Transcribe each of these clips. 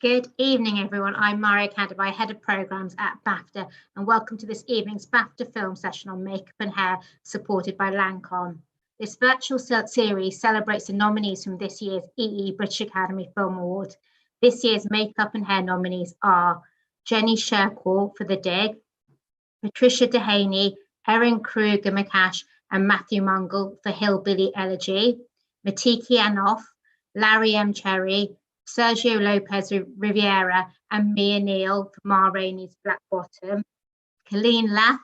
Good evening, everyone. I'm Maria Cadby, Head of Programmes at BAFTA, and welcome to this evening's BAFTA film session on makeup and hair, supported by Lancôme. This virtual series celebrates the nominees from this year's British Academy Film Awards. This year's makeup and hair nominees are Jenny Sherkwall for The Dig, Patricia Dehaney, Erin Kruger-McCash, and Matthew Mungle for Hillbilly Elegy, Matiki Anoff, Larry M. Cherry, Sergio Lopez-Rivera, and Mia Neal for Ma Rainey's Black Bottom, Colleen Laff,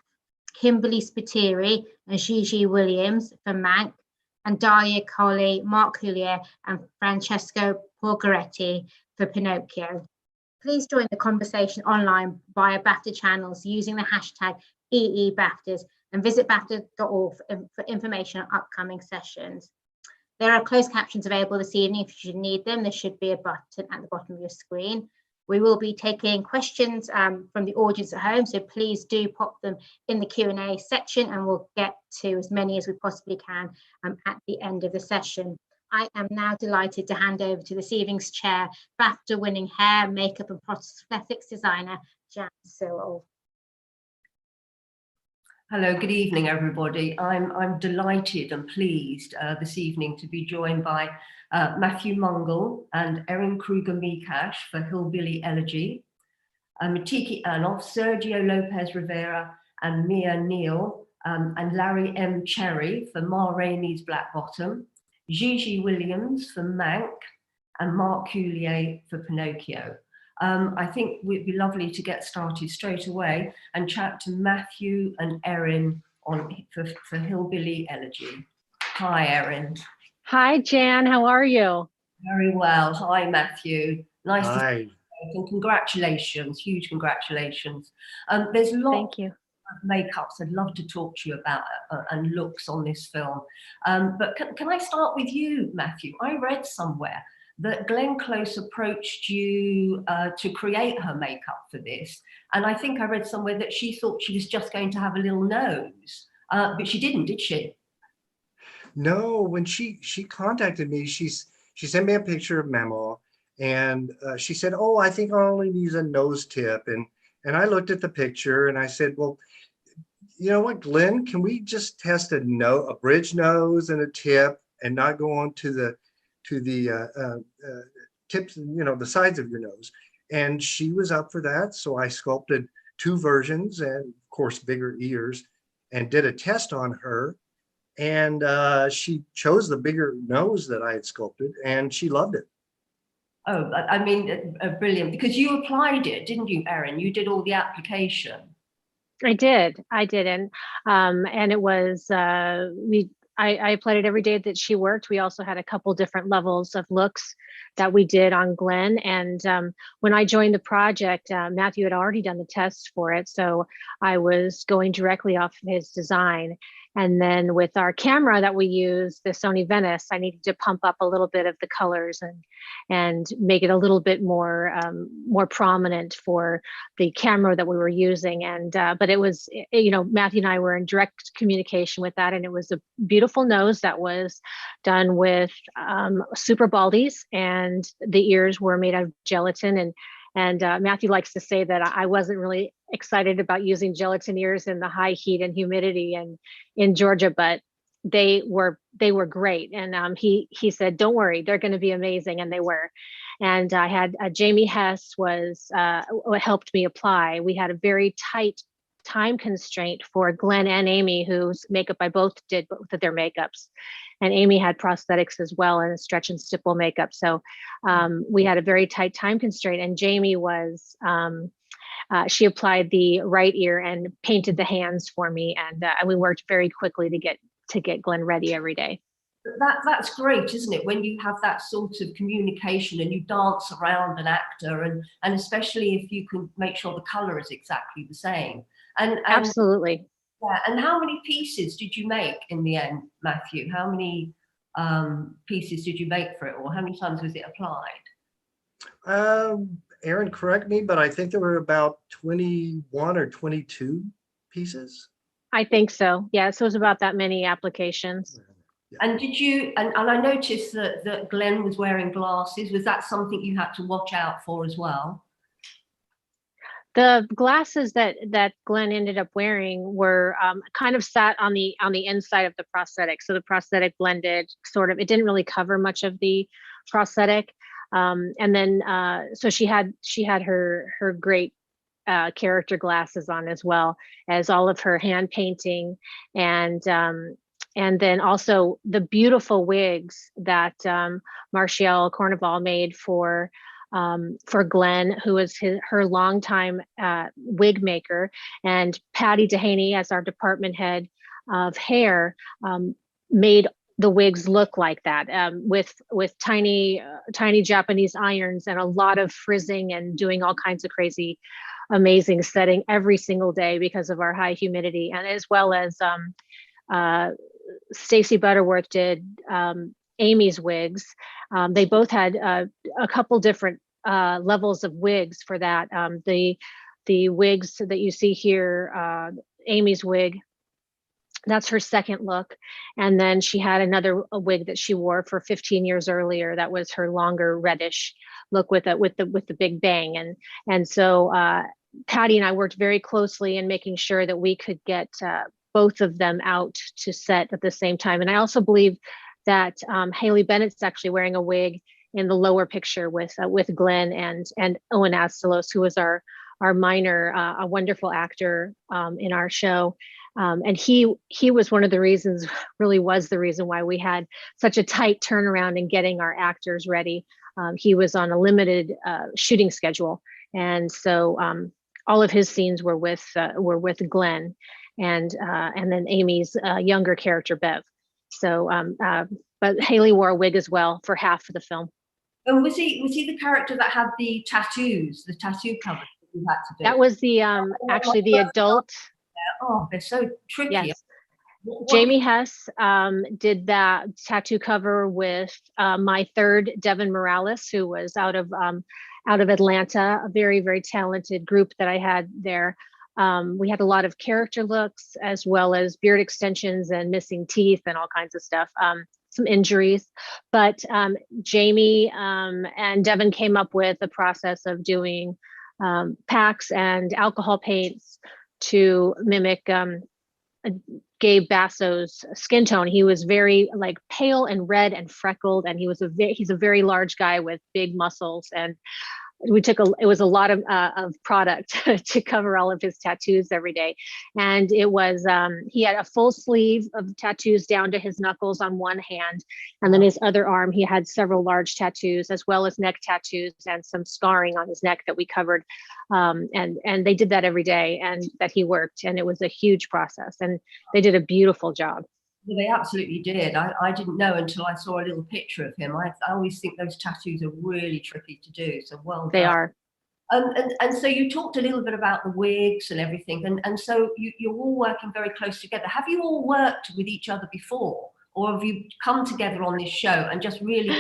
Kimberly Spiteri, and Gigi Williams for Mank, and Daria Coley, Mark Coulier, and Francesco Porgaretti for Pinocchio. Please join the conversation online via BAFTA channels using the hashtag EEBAFTAs and visit BAFTA.org for information on upcoming sessions. There are closed captions available this evening if you should need them. There should be a button at the bottom of your screen. We will be taking questions from the audience at home, so please do pop them in the Q&A section and we'll get to as many as we possibly can at the end of the session. I am now delighted to hand over to this evening's chair, BAFTA winning hair, makeup and prosthetics designer, Jan Cyril. Hello, good evening, everybody. I'm delighted and pleased this evening to be joined by Matthew Mungle and Erin Kruger-McCash for Hillbilly Elegy, Matiki Anoff, Sergio Lopez-Rivera, and Mia Neal, and Larry M. Cherry for Ma Rainey's Black Bottom, Gigi Williams for Mank, and Mark Coulier for Pinocchio. I think it'd be lovely to get started straight away and chat to Matthew and Erin for Hillbilly Elegy. Hi, Erin. Hi, Jan. How are you? Very well. Hi, Matthew. Nice Hi. to see you. And congratulations, huge congratulations. There's lots of makeups I'd love to talk to you about and looks on this film. But can I start with you, Matthew? I read somewhere that Glenn Close approached you to create her makeup for this. And I think I read somewhere that she thought she was just going to have a little nose, but she didn't, did she? No, when she contacted me, she sent me a picture of Memo, and she said, "Oh, I think I only need a nose tip." And I looked at the picture and I said, "Well, you know what, Glenn, can we just test a bridge nose and a tip and not go on to the tips, you know, the sides of your nose?" And she was up for that. So I sculpted 2 versions and of course bigger ears and did a test on her. And she chose the bigger nose that I had sculpted and she loved it. Oh, I mean, brilliant, because you applied it, didn't you, Erin? You did all the application. I did, and it was I applied it every day that she worked. We also had a couple different levels of looks that we did on Glenn. And when I joined the project, Matthew had already done the tests for it, so I was going directly off of his design. And then with our camera that we use, the Sony Venice, I needed to pump up a little bit of the colors and make it a little bit more prominent for the camera that we were using. And but it was, you know, Matthew and I were in direct communication with that, and it was a beautiful nose that was done with super baldies, and the ears were made out of gelatin. And Matthew likes to say that I wasn't really excited about using gelatin ears in the high heat and humidity and in Georgia, but they were great. And he said, "Don't worry, they're going to be amazing," and they were. And I had Jamie Hess was what helped me apply. We had a very tight time constraint for Glenn and Amy, whose makeup I both did both of their makeups. And Amy had prosthetics as well and stretch and stipple makeup. So we had a very tight time constraint. And Jamie was, she applied the right ear and painted the hands for me. And we worked very quickly to get Glenn ready every day. That's great, isn't it? When you have that sort of communication and you dance around an actor, and especially if you can make sure the color is exactly the same. And absolutely. Yeah. And how many pieces did you make in the end, Matthew? How many pieces did you make for it, or how many times was it applied? Erin, correct me, but I think there were about 21 or 22 pieces. I think so. Yeah, so it was about that many applications. And did you, and I noticed that Glenn was wearing glasses. Was that something you had to watch out for as well? The glasses that Glenn ended up wearing were kind of sat on the inside of the prosthetic. So the prosthetic blended sort of, it didn't really cover much of the prosthetic. And then so she had her great character glasses on, as well as all of her hand painting, and then also the beautiful wigs that Martial Corneval made for Glenn, who was her longtime wig maker, and Patty Dehaney, as our department head of hair, made the wigs look like that, with tiny Japanese irons and a lot of frizzing and doing all kinds of crazy, amazing setting every single day because of our high humidity, and as well as Stacey Butterworth did Amy's wigs. They both had a couple different levels of wigs for that. The wigs that you see here, Amy's wig, that's her second look. And then she had another wig that she wore for 15 years earlier. That was her longer reddish look with the big bang. And so Patty and I worked very closely in making sure that we could get both of them out to set at the same time. And I also believe that Haley Bennett's actually wearing a wig in the lower picture with Glenn and Owen Astalos, who was our minor, a wonderful actor in our show. And he was one of the reasons, really was the reason why we had such a tight turnaround in getting our actors ready. He was on a limited shooting schedule. And so all of his scenes were with Glenn and then Amy's younger character, Bev. So, but Haley wore a wig as well for half of the film. And was he the character that had the tattoos, the tattoo cover that you had to do? That was the actually the adult. Oh, they're so tricky. Yes. Jamie Hess did that tattoo cover with my third, Devin Morales, who was out of Atlanta, a very, very talented group that I had there. We had a lot of character looks, as well as beard extensions and missing teeth and all kinds of stuff, some injuries. But Jamie and Devin came up with the process of doing packs and alcohol paints to mimic Gabe Basso's skin tone. He was very like pale and red and freckled, and he's a very large guy with big muscles. And it was a lot of product to cover all of his tattoos every day. And it was, he had a full sleeve of tattoos down to his knuckles on one hand. And then his other arm, he had several large tattoos, as well as neck tattoos and some scarring on his neck that we covered. And they did that every day, and that he worked. And it was a huge process, and they did a beautiful job. They absolutely did. I didn't know until I saw a little picture of him. I always think those tattoos are really tricky to do. So well done. They are. And so you talked a little bit about the wigs and everything. And so you're all working very close together. Have you all worked with each other before? Or have you come together on this show and just really...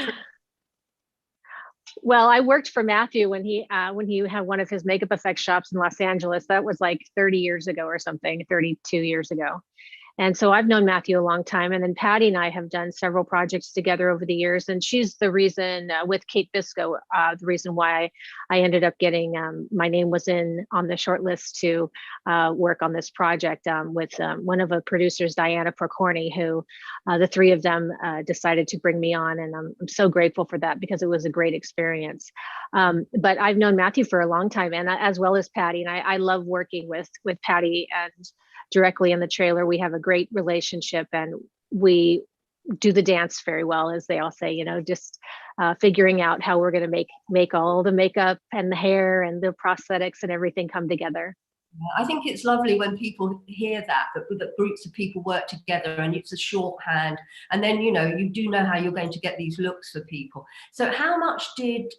Well, I worked for Matthew when he had one of his makeup effects shops in Los Angeles. That was like 30 years ago or something, 32 years ago. And so I've known Matthew a long time. And then Patty and I have done several projects together over the years. And she's the reason, with Kate Bisco, the reason why I ended up getting, my name was on the short list to work on this project with one of the producers, Diana Procorny, who the three of them decided to bring me on. And I'm so grateful for that, because it was a great experience. But I've known Matthew for a long time, and as well as Patty. And I love working with Patty, and directly in the trailer. We have a great relationship, and we do the dance very well, as they all say, just figuring out how we're going to make all the makeup and the hair and the prosthetics and everything come together. I think it's lovely when people hear that groups of people work together, and it's a shorthand, and then you do know how you're going to get these looks for people. So how much did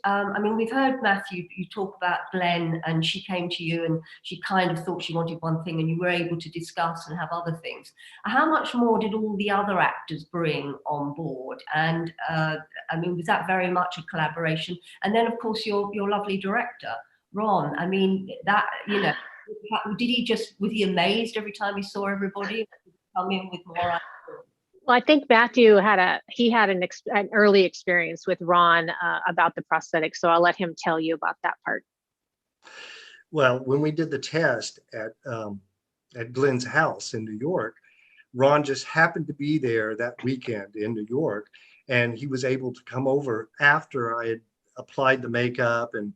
we've heard Matthew, you talk about Glenn, and she came to you and she kind of thought she wanted one thing, and you were able to discuss and have other things. How much more did all the other actors bring on board? And was that very much a collaboration? And then of course your lovely director, Ron. Was he amazed every time he saw everybody come in with more ideas? Well, I think Matthew had an early experience with Ron about the prosthetics, so I'll let him tell you about that part. Well, when we did the test at Glenn's house in New York, Ron just happened to be there that weekend in New York, and he was able to come over after I had applied the makeup and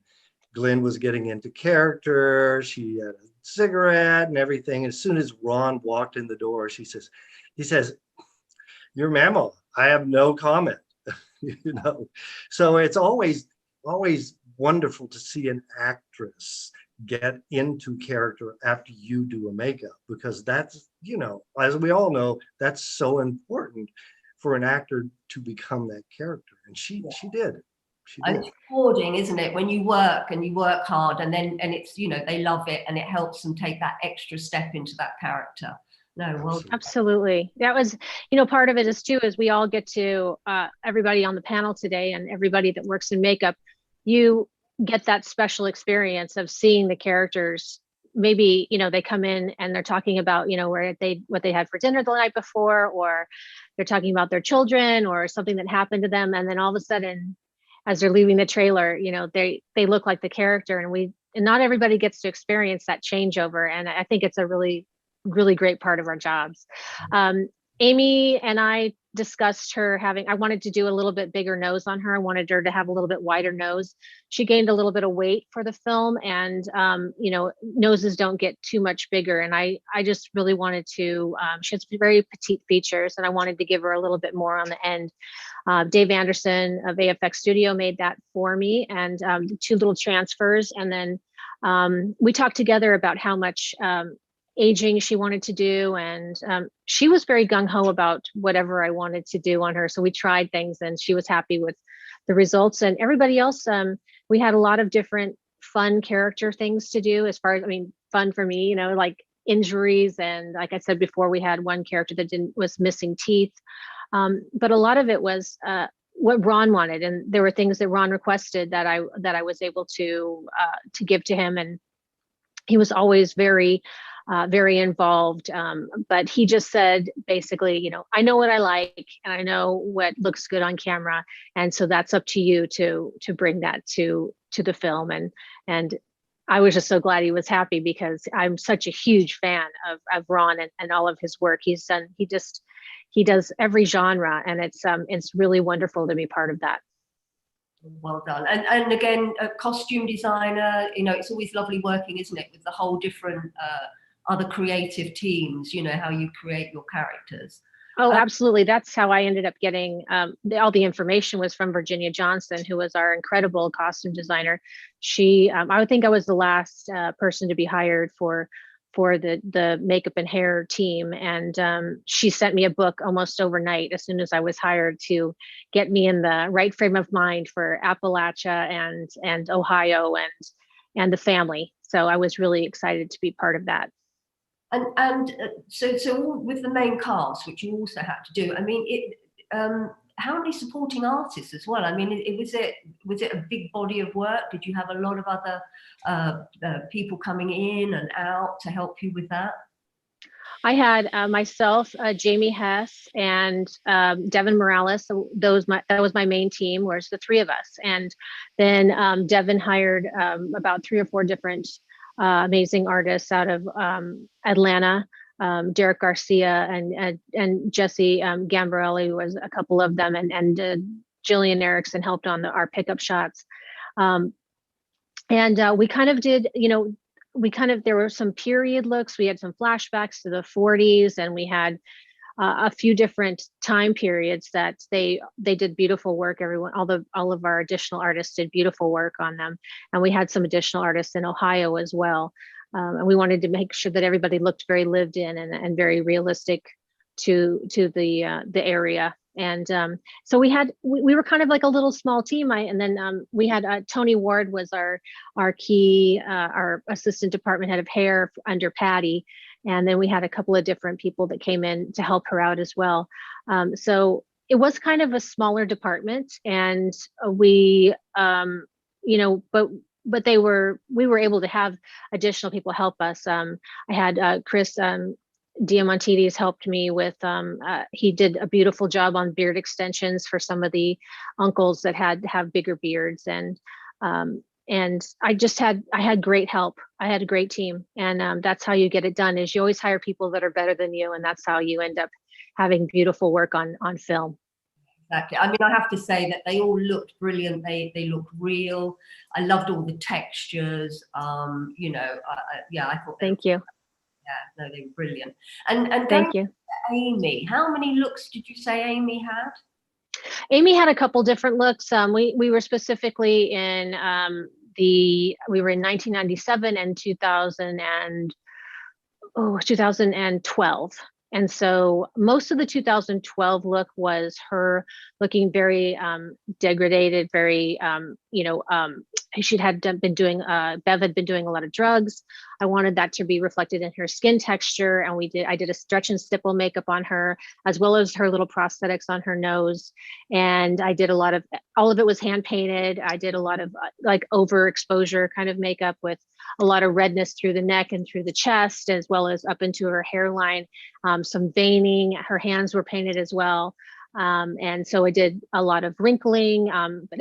Glenn was getting into character. She had a cigarette and everything. As soon as Ron walked in the door, he says, "You're Mammal. I have no comment." You know, so it's always wonderful to see an actress get into character after you do a makeup, because that's, you know, as we all know, that's so important for an actor to become that character, and she did. And it's rewarding, isn't it, when you work and you work hard, and it's, you know, they love it and it helps them take that extra step into that character. No, well, absolutely. That was, you know, part of it is too, is we all get to, everybody on the panel today and everybody that works in makeup, you get that special experience of seeing the characters. Maybe, you know, they come in and they're talking about, you know, what they had for dinner the night before, or they're talking about their children or something that happened to them. And then all of a sudden, as they're leaving the trailer, you know, they look like the character, and not everybody gets to experience that changeover. And I think it's a really, really great part of our jobs. Amy and I discussed I wanted to do a little bit bigger nose on her. I wanted her to have a little bit wider nose. She gained a little bit of weight for the film, and you know, noses don't get too much bigger. And I just really wanted to, she has very petite features, and I wanted to give her a little bit more on the end. Dave Anderson of AFX Studio made that for me, and 2 little transfers. And then we talked together about how much aging she wanted to do, and she was very gung-ho about whatever I wanted to do on her. So we tried things, and she was happy with the results. And everybody else, we had a lot of different fun character things to do, as far as, I mean, fun for me, you know, like injuries. And like I said before, we had one character that was missing teeth. But a lot of it was what Ron wanted, and there were things that Ron requested that I was able to give to him, and he was always very involved. But he just said, basically, you know, I know what I like and I know what looks good on camera, and so that's up to you to bring that to the film. And I was just so glad he was happy, because I'm such a huge fan of Ron and all of his work. He does every genre, and it's really wonderful to be part of that. Well done. And again, a costume designer, you know, it's always lovely working, isn't it, with the whole different other creative teams, you know, how you create your characters. Oh, absolutely. That's how I ended up getting all the information was from Virginia Johnson, who was our incredible costume designer. She, I would think I was the last person to be hired for the makeup and hair team. And she sent me a book almost overnight as soon as I was hired, to get me in the right frame of mind for Appalachia and Ohio and the family. So I was really excited to be part of that. And so with the main cast, which you also had to do, I mean, how many supporting artists as well? I mean, was it a big body of work? Did you have a lot of other people coming in and out to help you with that? I had myself, Jamie Hess, and Devin Morales. So that was my main team, whereas the 3 of us. And then Devin hired about 3 or 4 different amazing artists out of Atlanta. Derek Garcia and Jesse Gambarelli was a couple of them, and Jillian Erickson helped on our pickup shots. And we kind of did, you know, there were some period looks. We had some flashbacks to the 40s, and we had a few different time periods that they did beautiful work. All of our additional artists did beautiful work on them. And we had some additional artists in Ohio as well. And we wanted to make sure that everybody looked very lived in and very realistic to the area. And so we were kind of like a little small team. And then we had Tony Ward was our key, our assistant department head of hair under Patty. And then we had a couple of different people that came in to help her out as well. So it was kind of a smaller department, and we, you know, but we were able to have additional people help us. I had Chris Diamantidis helped me with, he did a beautiful job on beard extensions for some of the uncles that have bigger beards. And I had great help. I had a great team. And that's how you get it done, is you always hire people that are better than you. And that's how you end up having beautiful work on film. Exactly. I mean, I have to say that they all looked brilliant. They looked real. I loved all the textures. You know, yeah, I thought. Thank you. Yeah, no, they were brilliant. And Thank you. Amy, how many looks did you say Amy had? Amy had a couple different looks. We were specifically in we were in 1997 and 2012. And so most of the 2012 look was her looking very degraded, very, been doing, Bev had been doing a lot of drugs. I wanted that to be reflected in her skin texture. And I did a stretch and stipple makeup on her, as well as her little prosthetics on her nose. And I did all of it was hand painted. I did a lot of like overexposure kind of makeup with a lot of redness through the neck and through the chest, as well as up into her hairline. Some veining, her hands were painted as well. And so I did a lot of wrinkling, but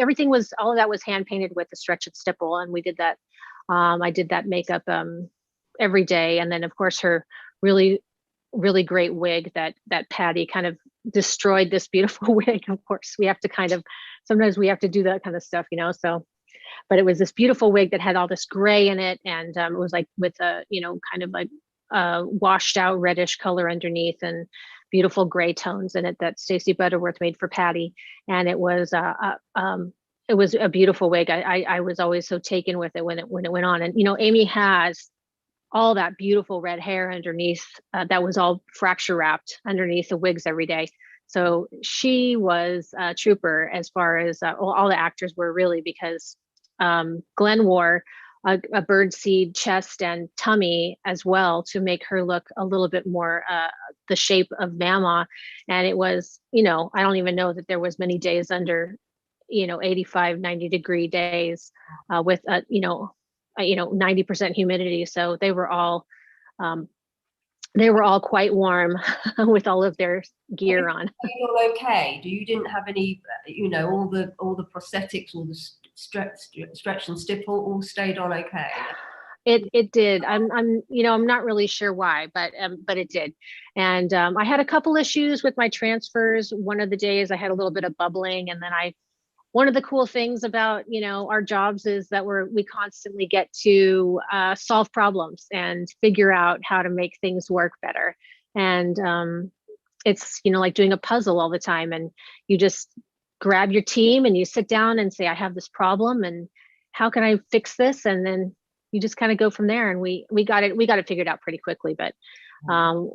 all of that was hand painted with a stretch and stipple. And we did that. I did that makeup every day. And then of course her really, really great wig that Patty kind of destroyed, this beautiful wig. Of course, sometimes we have to do that kind of stuff, so. But it was this beautiful wig that had all this gray in it. And it was like with a, kind of like washed out reddish color underneath and beautiful gray tones in it that Stacey Butterworth made for Patty. And it was a beautiful wig. I was always so taken with it when it went on. And, Amy has all that beautiful red hair underneath that was all fracture wrapped underneath the wigs every day. So she was a trooper as far as all the actors were, really, because Glenn wore a birdseed chest and tummy as well to make her look a little bit more the shape of Mama. And it was, I don't even know that there was many days under, 85, 90 degree days with, 90% humidity. So they were all quite warm with all of their gear on. You're okay. You didn't have any, all the prosthetics, all the stretch and stipple all stayed on okay? It did. I'm not really sure why, but it did. And I had a couple issues with my transfers. One of the days I had a little bit of bubbling, and then one of the cool things about, our jobs is that we constantly get to solve problems and figure out how to make things work better. And it's, like doing a puzzle all the time, and you just grab your team and you sit down and say, I have this problem and how can I fix this? And then you just kind of go from there. And we got it figured out pretty quickly, but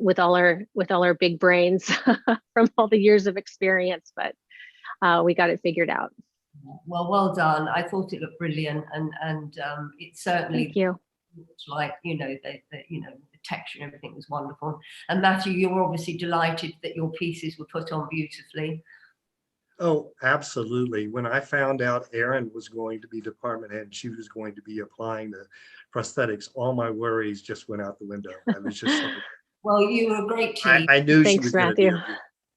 with all our big brains from all the years of experience, but we got it figured out. Well done. I thought it looked brilliant, and it certainly Thank you. looked like, the texture and everything was wonderful. And Matthew, you were obviously delighted that your pieces were put on beautifully. Oh, absolutely. When I found out Erin was going to be department head, she was going to be applying the prosthetics, all my worries just went out the window. I was just like, well, you were a great team. I knew Thanks, she was going to Matthew. do it.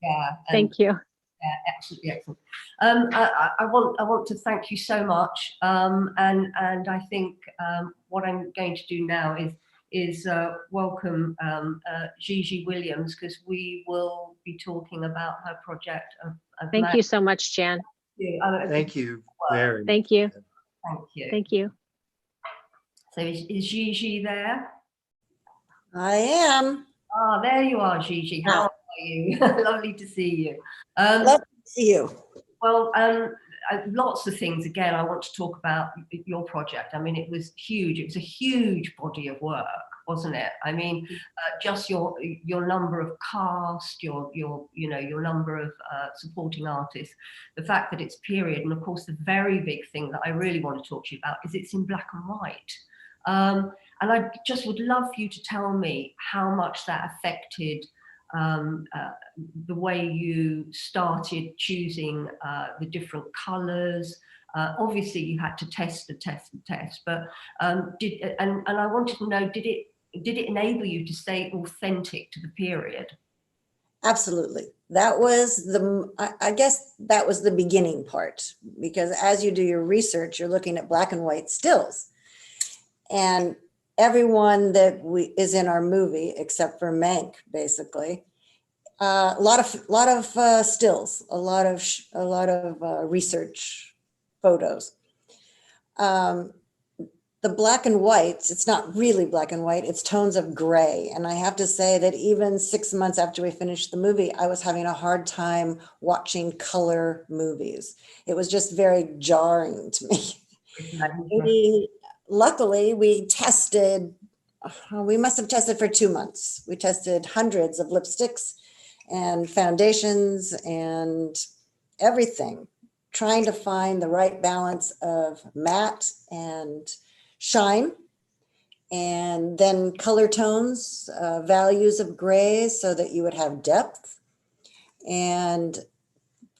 Yeah. Thank you. Yeah, absolutely excellent. I want to thank you so much. And I think what I'm going to do now is welcome Gigi Williams, because we will be talking about her project of Thank Mank. you so much, Jan. Thank you very much. Thank you. Thank you. Thank you. So is Gigi there? I am. Ah, there you are, Gigi. How are you? Lovely to see you. Love to see you. Well, lots of things. Again, I want to talk about your project. I mean, it was huge. It was a huge body of work, wasn't it? I mean, just your number of cast, your number of supporting artists, the fact that it's period, and of course, the very big thing that I really want to talk to you about is it's in black and white. And I just would love for you to tell me how much that affected the way you started choosing the different colors. Obviously, you had to test, but I wanted to know, did it did it enable you to stay authentic to the period? Absolutely. That was I guess that was the beginning part, because as you do your research, you're looking at black and white stills. And everyone that is in our movie, except for Mank, basically, a lot of stills, a lot of research photos. The black and whites, it's not really black and white, it's tones of gray. And I have to say that even 6 months after we finished the movie, I was having a hard time watching color movies. It was just very jarring to me. Luckily, we must have tested for 2 months. We tested hundreds of lipsticks and foundations and everything, trying to find the right balance of matte and shine, and then color tones, values of grays so that you would have depth, and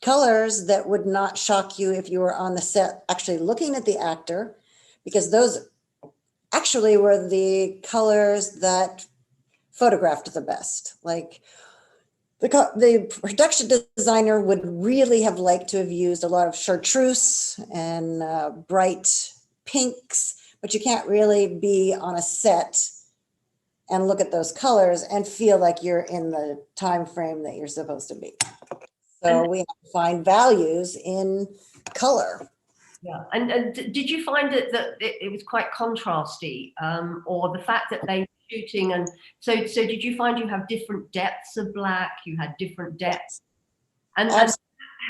colors that would not shock you if you were on the set actually looking at the actor, because those actually were the colors that photographed the best. Like the production designer would really have liked to have used a lot of chartreuse and bright pinks, but you can't really be on a set and look at those colors and feel like you're in the time frame that you're supposed to be. So we have to find values in color. Yeah, and did you find that it was quite contrasty, or the fact that they were shooting, and so did you find you have different depths of black? You had different depths, and did that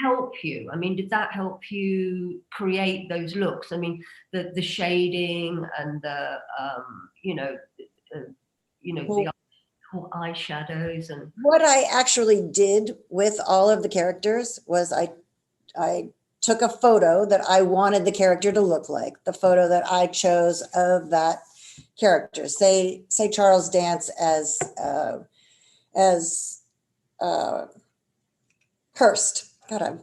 help you? I mean, did that help you create those looks? I mean, the shading and the the eyeshadows and what I actually did with all of the characters was I took a photo that I wanted the character to look like, the photo that I chose of that character. Say Charles Dance as Hearst. God, I've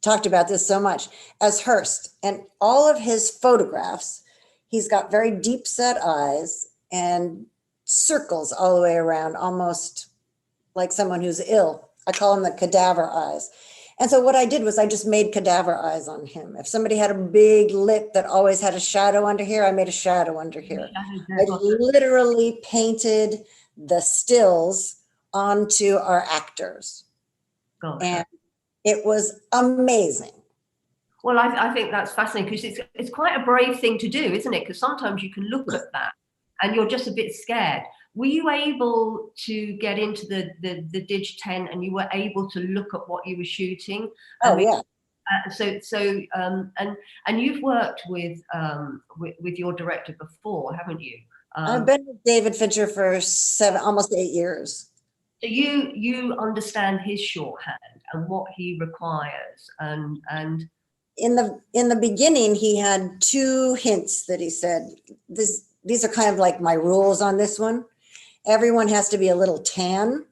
talked about this so much. As Hearst, and all of his photographs, he's got very deep set eyes and circles all the way around, almost like someone who's ill. I call them the cadaver eyes. And so what I did was I just made cadaver eyes on him. If somebody had a big lip that always had a shadow under here, I made a shadow under here. I literally painted the stills onto our actors. Gosh. And it was amazing. Well, I think that's fascinating, because it's quite a brave thing to do, isn't it? Because sometimes you can look at that and you're just a bit scared. Were you able to get into the Dig 10 and you were able to look at what you were shooting? Oh, yeah. And you've worked with your director before, haven't you? I've been with David Fincher for almost 8 years. So you understand his shorthand and what he requires, and in the beginning, he had 2 hints that he said, these are kind of like my rules on this one. Everyone has to be a little tan,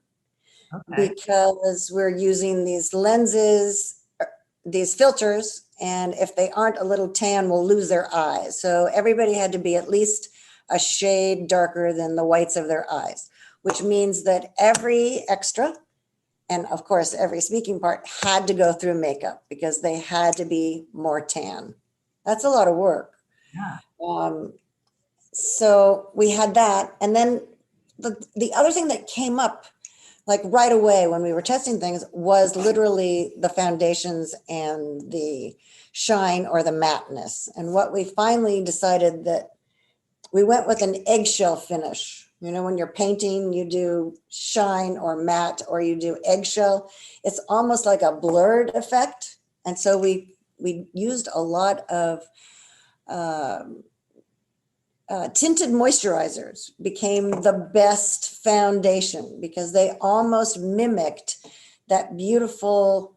okay, because we're using these lenses, these filters, and if they aren't a little tan, we'll lose their eyes. So everybody had to be at least a shade darker than the whites of their eyes, which means that every extra, and of course, every speaking part, had to go through makeup because they had to be more tan. That's a lot of work. Yeah. So we had that. And then the other thing that came up like right away when we were testing things was literally the foundations and the shine or the matteness. And what we finally decided that we went with an eggshell finish. You know, when you're painting, you do shine or matte or you do eggshell. It's almost like a blurred effect. And so we used a lot of tinted moisturizers became the best foundation because they almost mimicked that beautiful,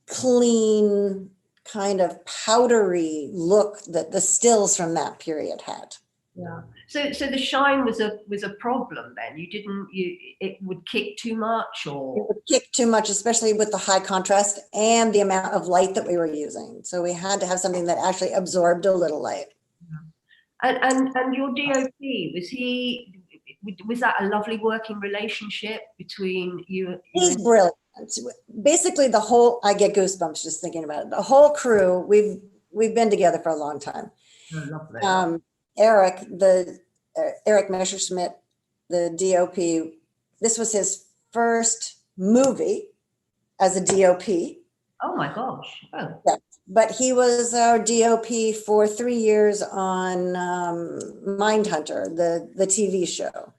clean, kind of powdery look that the stills from that period had. Yeah. So the shine was a problem then. It would kick too much, or it would kick too much, especially with the high contrast and the amount of light that we were using. So we had to have something that actually absorbed a little light. And your DOP, was he? was that a lovely working relationship between you? He's brilliant. Basically, I get goosebumps just thinking about it. The whole crew, we've been together for a long time. Oh, lovely. Eric Messerschmidt, the DOP, this was his first movie as a DOP. Oh my gosh. Oh. Yeah. But he was our DOP for 3 years on Mindhunter, the TV show.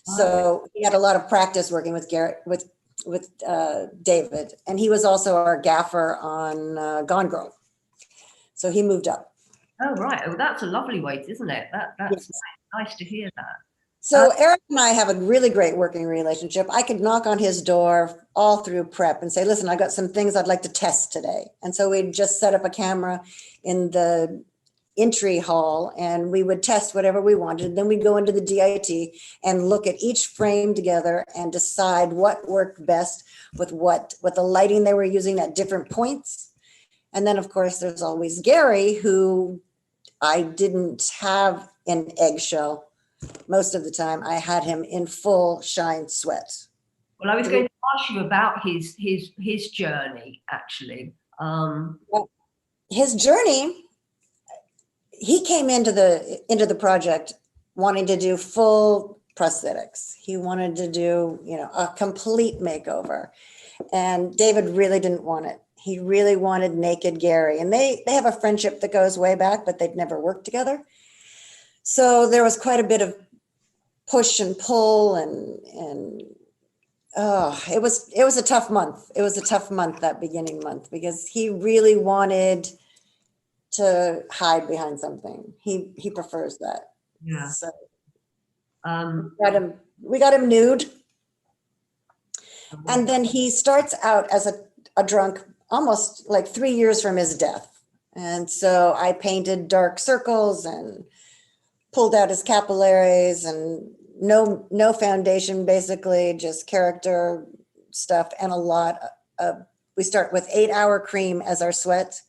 So he had a lot of practice working with David, and he was also our gaffer on Gone Girl. So he moved up. Oh, right. Oh, that's a lovely weight, isn't it? That's Yes. nice to hear that. So Eric and I have a really great working relationship. I could knock on his door all through prep and say, listen, I got some things I'd like to test today. And so we'd just set up a camera in the entry hall and we would test whatever we wanted. Then we'd go into the DIT and look at each frame together and decide what worked best with what the lighting they were using at different points. And then, of course, there's always Gary, who I didn't have in eggshell. Most of the time I had him in full shine sweat. Well, I was going to ask you about his journey, actually. Well, his journey, he came into the project wanting to do full prosthetics. He wanted to do, a complete makeover. And David really didn't want it. He really wanted naked Gary. And they have a friendship that goes way back, but they'd never worked together. So there was quite a bit of push and pull and it was a tough month. It was a tough month, that beginning month, because he really wanted to hide behind something. He prefers that. Yeah. So we got him nude. And then he starts out as a drunk almost like 3 years from his death. And so I painted dark circles and pulled out his capillaries and no foundation, basically just character stuff and a lot of, we start with 8-hour cream as our sweat.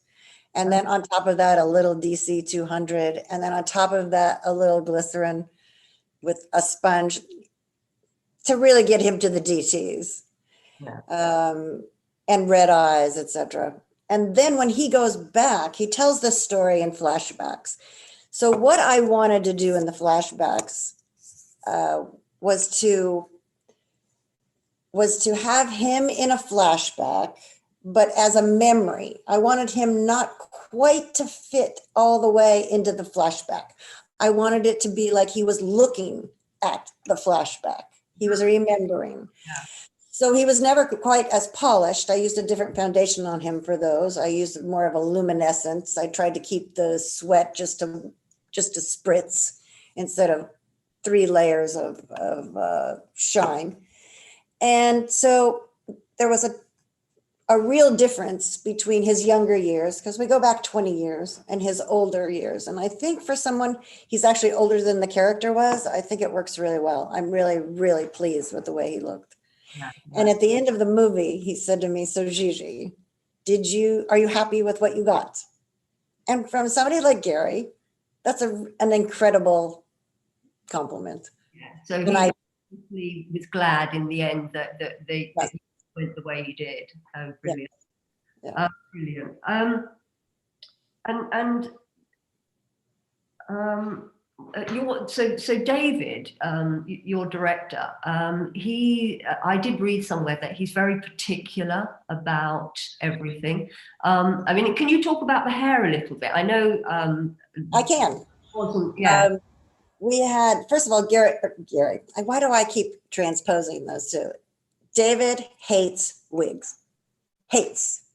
And then on top of that, a little DC 200. And then on top of that, a little glycerin with a sponge to really get him to the DTs. Yeah. And red eyes, etc. And then when he goes back, he tells the story in flashbacks. So what I wanted to do in the flashbacks was to have him in a flashback, but as a memory. I wanted him not quite to fit all the way into the flashback. I wanted it to be like he was looking at the flashback. He was remembering. Yeah. So he was never quite as polished. I used a different foundation on him for those. I used more of a luminescence. I tried to keep the sweat just to spritz instead of 3 layers of shine. And so there was a real difference between his younger years, because we go back 20 years, and his older years. And I think for someone, he's actually older than the character was. I think it works really well. I'm really, really pleased with the way he looked. Yeah. And at the end of the movie, he said to me, so Gigi, are you happy with what you got? And from somebody like Gary, that's an incredible compliment. Yeah. So he was glad in the end that they went the way he did. Oh, brilliant. Yeah. Brilliant. So David, your director, I did read somewhere that he's very particular about everything. I mean, can you talk about the hair a little bit? I know. I can. Yeah. We had, first of all, Gary. Why do I keep transposing those two? David hates wigs. Hates.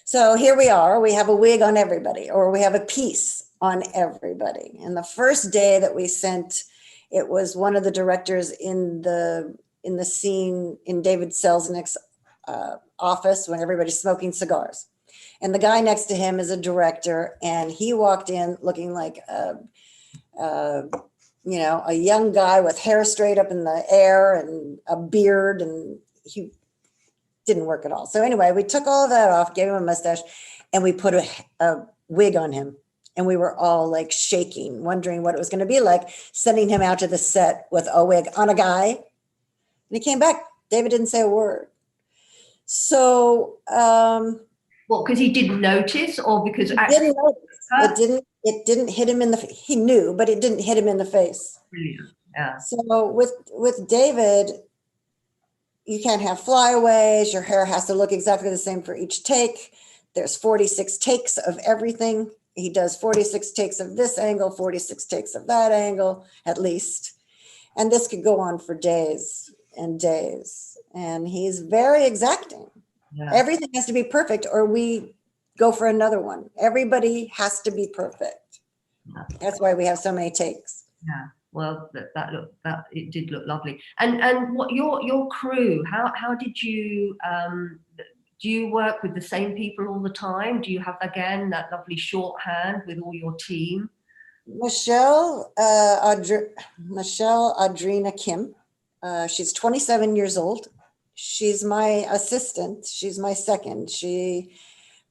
So here we are. We have a wig on everybody, or we have a piece on everybody. And the first day that we sent, it was one of the directors in the scene in David Selznick's office when everybody's smoking cigars. And the guy next to him is a director, and he walked in looking like a young guy with hair straight up in the air and a beard, and he didn't work at all. So anyway, we took all of that off, gave him a mustache, and we put a wig on him. And we were all like shaking, wondering what it was going to be like, sending him out to the set with a wig on a guy. And he came back. David didn't say a word. So, Well, because he didn't notice, or because didn't notice. It didn't hit him in the, he knew, but it didn't hit him in the face. Brilliant. Yeah. So with David, you can't have flyaways. Your hair has to look exactly the same for each take. There's 46 takes of everything. He does 46 takes of this angle, 46 takes of that angle, at least. And this could go on for days and days. And he's very exacting. Yeah. Everything has to be perfect or we go for another one. Everybody has to be perfect. Yeah. That's why we have so many takes. Yeah. Well, that it did look lovely. And what your crew? How did you? Do you work with the same people all the time? Do you have again that lovely shorthand with all your team? Michelle Audrina Kim. She's 27 years old. She's my assistant. She's my second. She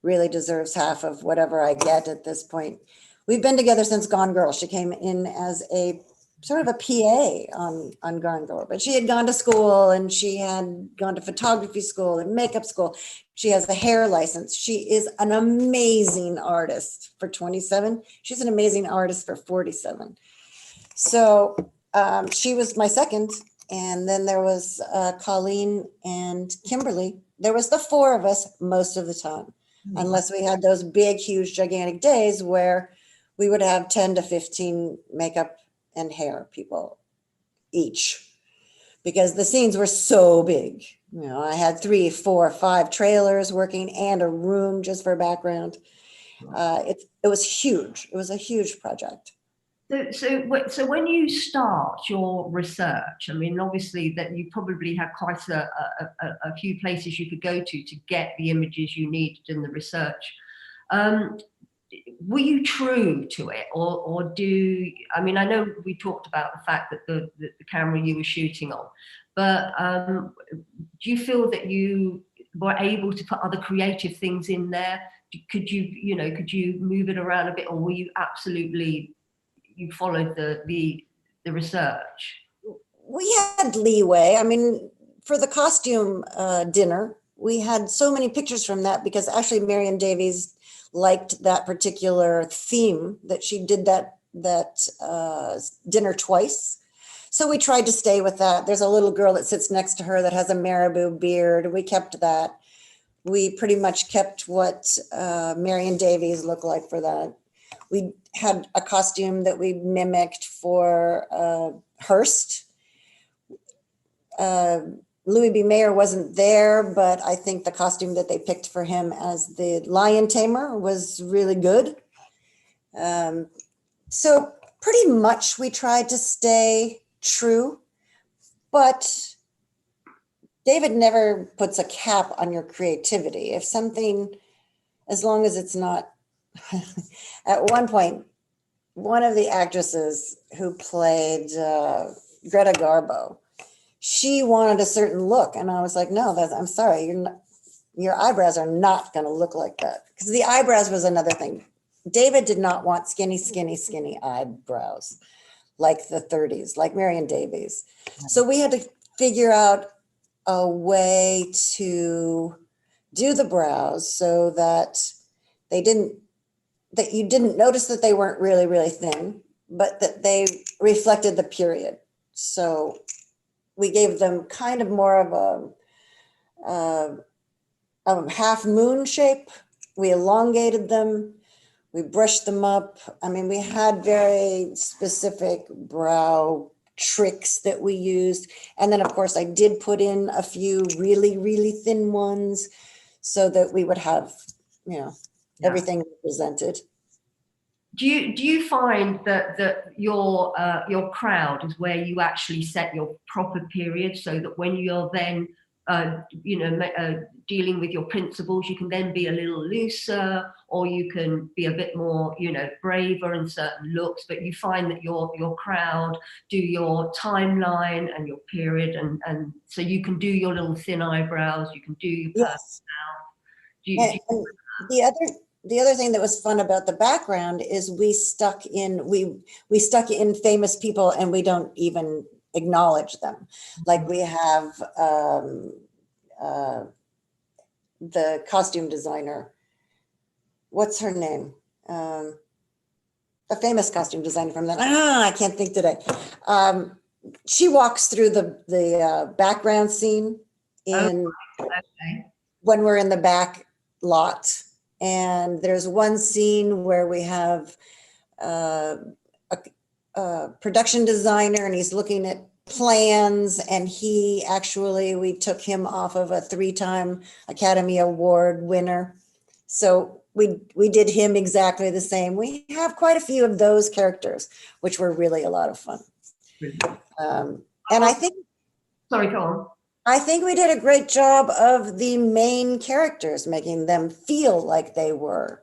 really deserves half of whatever I get at this point. We've been together since Gone Girl. She came in as a sort of a PA on Gone Girl, but she had gone to school and she had gone to photography school and makeup school. She has a hair license. She is an amazing artist for 27. She's an amazing artist for 47. So she was my second. And then there was Colleen and Kimberly. There was the four of us most of the time, unless we had those big, huge, gigantic days where we would have 10 to 15 makeup and hair people each, because the scenes were so big. You know, I had 3, 4, 5 trailers working and a room just for background. It was huge. It was a huge project. So when you start your research, I mean, obviously that you probably had quite a few places you could go to get the images you needed in the research. Were you true to it, or I mean, I know we talked about the fact that the camera you were shooting on, but do you feel that you were able to put other creative things in there? Could you move it around a bit, or were you absolutely, you followed the research? We had leeway. I mean, for the costume dinner, we had so many pictures from that because actually Marion Davies liked that particular theme that she did that dinner twice. So we tried to stay with that. There's a little girl that sits next to her that has a marabou beard. We kept that. We pretty much kept what Marion Davies looked like for that. We had a costume that we mimicked for Hearst. Louis B. Mayer wasn't there, but I think the costume that they picked for him as the lion tamer was really good. So pretty much we tried to stay true, but David never puts a cap on your creativity. If something, as long as it's not, at one point, one of the actresses who played Greta Garbo, she wanted a certain look. And I was like, no, I'm sorry, your eyebrows are not going to look like that. Because the eyebrows was another thing. David did not want skinny, skinny, skinny eyebrows like the 30s, like Marion Davies. So we had to figure out a way to do the brows so that that you didn't notice that they weren't really, really thin, but that they reflected the period. So we gave them kind of more of a half moon shape. We elongated them. We brushed them up. I mean, we had very specific brow tricks that we used. And then, of course, I did put in a few really, really thin ones so that we would have, everything represented. Do you find that your crowd is where you actually set your proper period, so that when you're then dealing with your principals, you can then be a little looser, or you can be a bit more braver in certain looks, but you find that your crowd do your timeline and your period, and so you can do your little thin eyebrows, you can do your Yes. personal. the other thing that was fun about the background is we stuck in famous people and we don't even acknowledge them. Like we have the costume designer. What's her name? A famous costume designer from that. I can't think today. She walks through the background scene when we're in the back lot. And there's one scene where we have a production designer and he's looking at plans, and we took him off of a 3-time Academy Award winner. So we did him exactly the same. We have quite a few of those characters, which were really a lot of fun. And I think, sorry, go on. I think we did a great job of the main characters, making them feel like they were.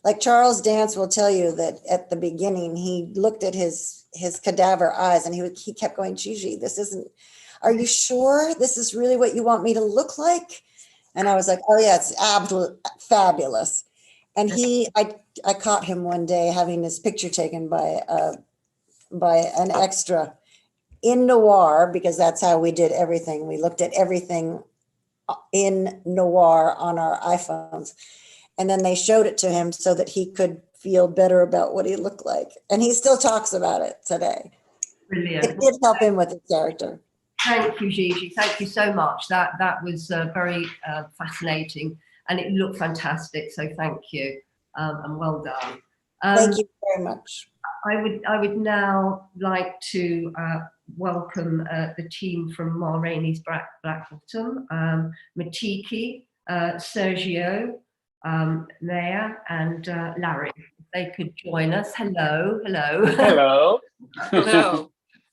Like Charles Dance will tell you that at the beginning, he looked at his cadaver eyes and he kept going, Gigi, are you sure this is really what you want me to look like? And I was like, oh yeah, it's absolutely fabulous. And I caught him one day having his picture taken by an extra in noir, because that's how we did everything. We looked at everything in noir on our iPhones. And then they showed it to him so that he could feel better about what he looked like. And he still talks about it today. Brilliant. It did help him with his character. Thank you, Gigi. Thank you so much. That was very fascinating, and it looked fantastic. So thank you, and well done. Thank you very much. I would now like to welcome the team from Rainey's Black Bottom, Matiki, Sergio, Naya, and Larry. If they could join us. Hello. Hello. Hello.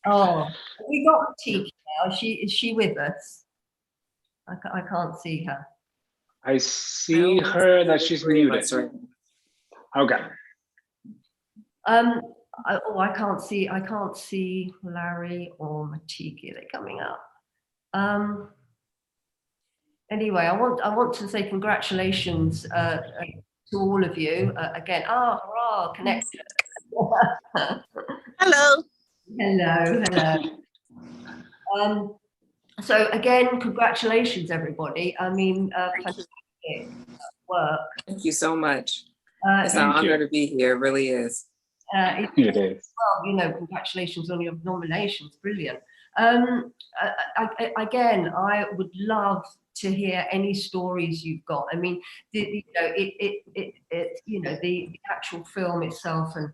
Oh, we got Matiki now. Is she with us? I can't see her. I see her that she's muted. Okay. I can't see Larry or Matiki. Are they coming up? Anyway, I want to say congratulations to all of you again. Hurrah, connection. Hello. Hello. So again, congratulations, everybody. I mean, fantastic work. Thank you so much. It's an Thank honor you. to be here. It really is. It is. Well, congratulations on your nominations. Brilliant. Again, I would love to hear any stories you've got. I mean, the actual film itself, and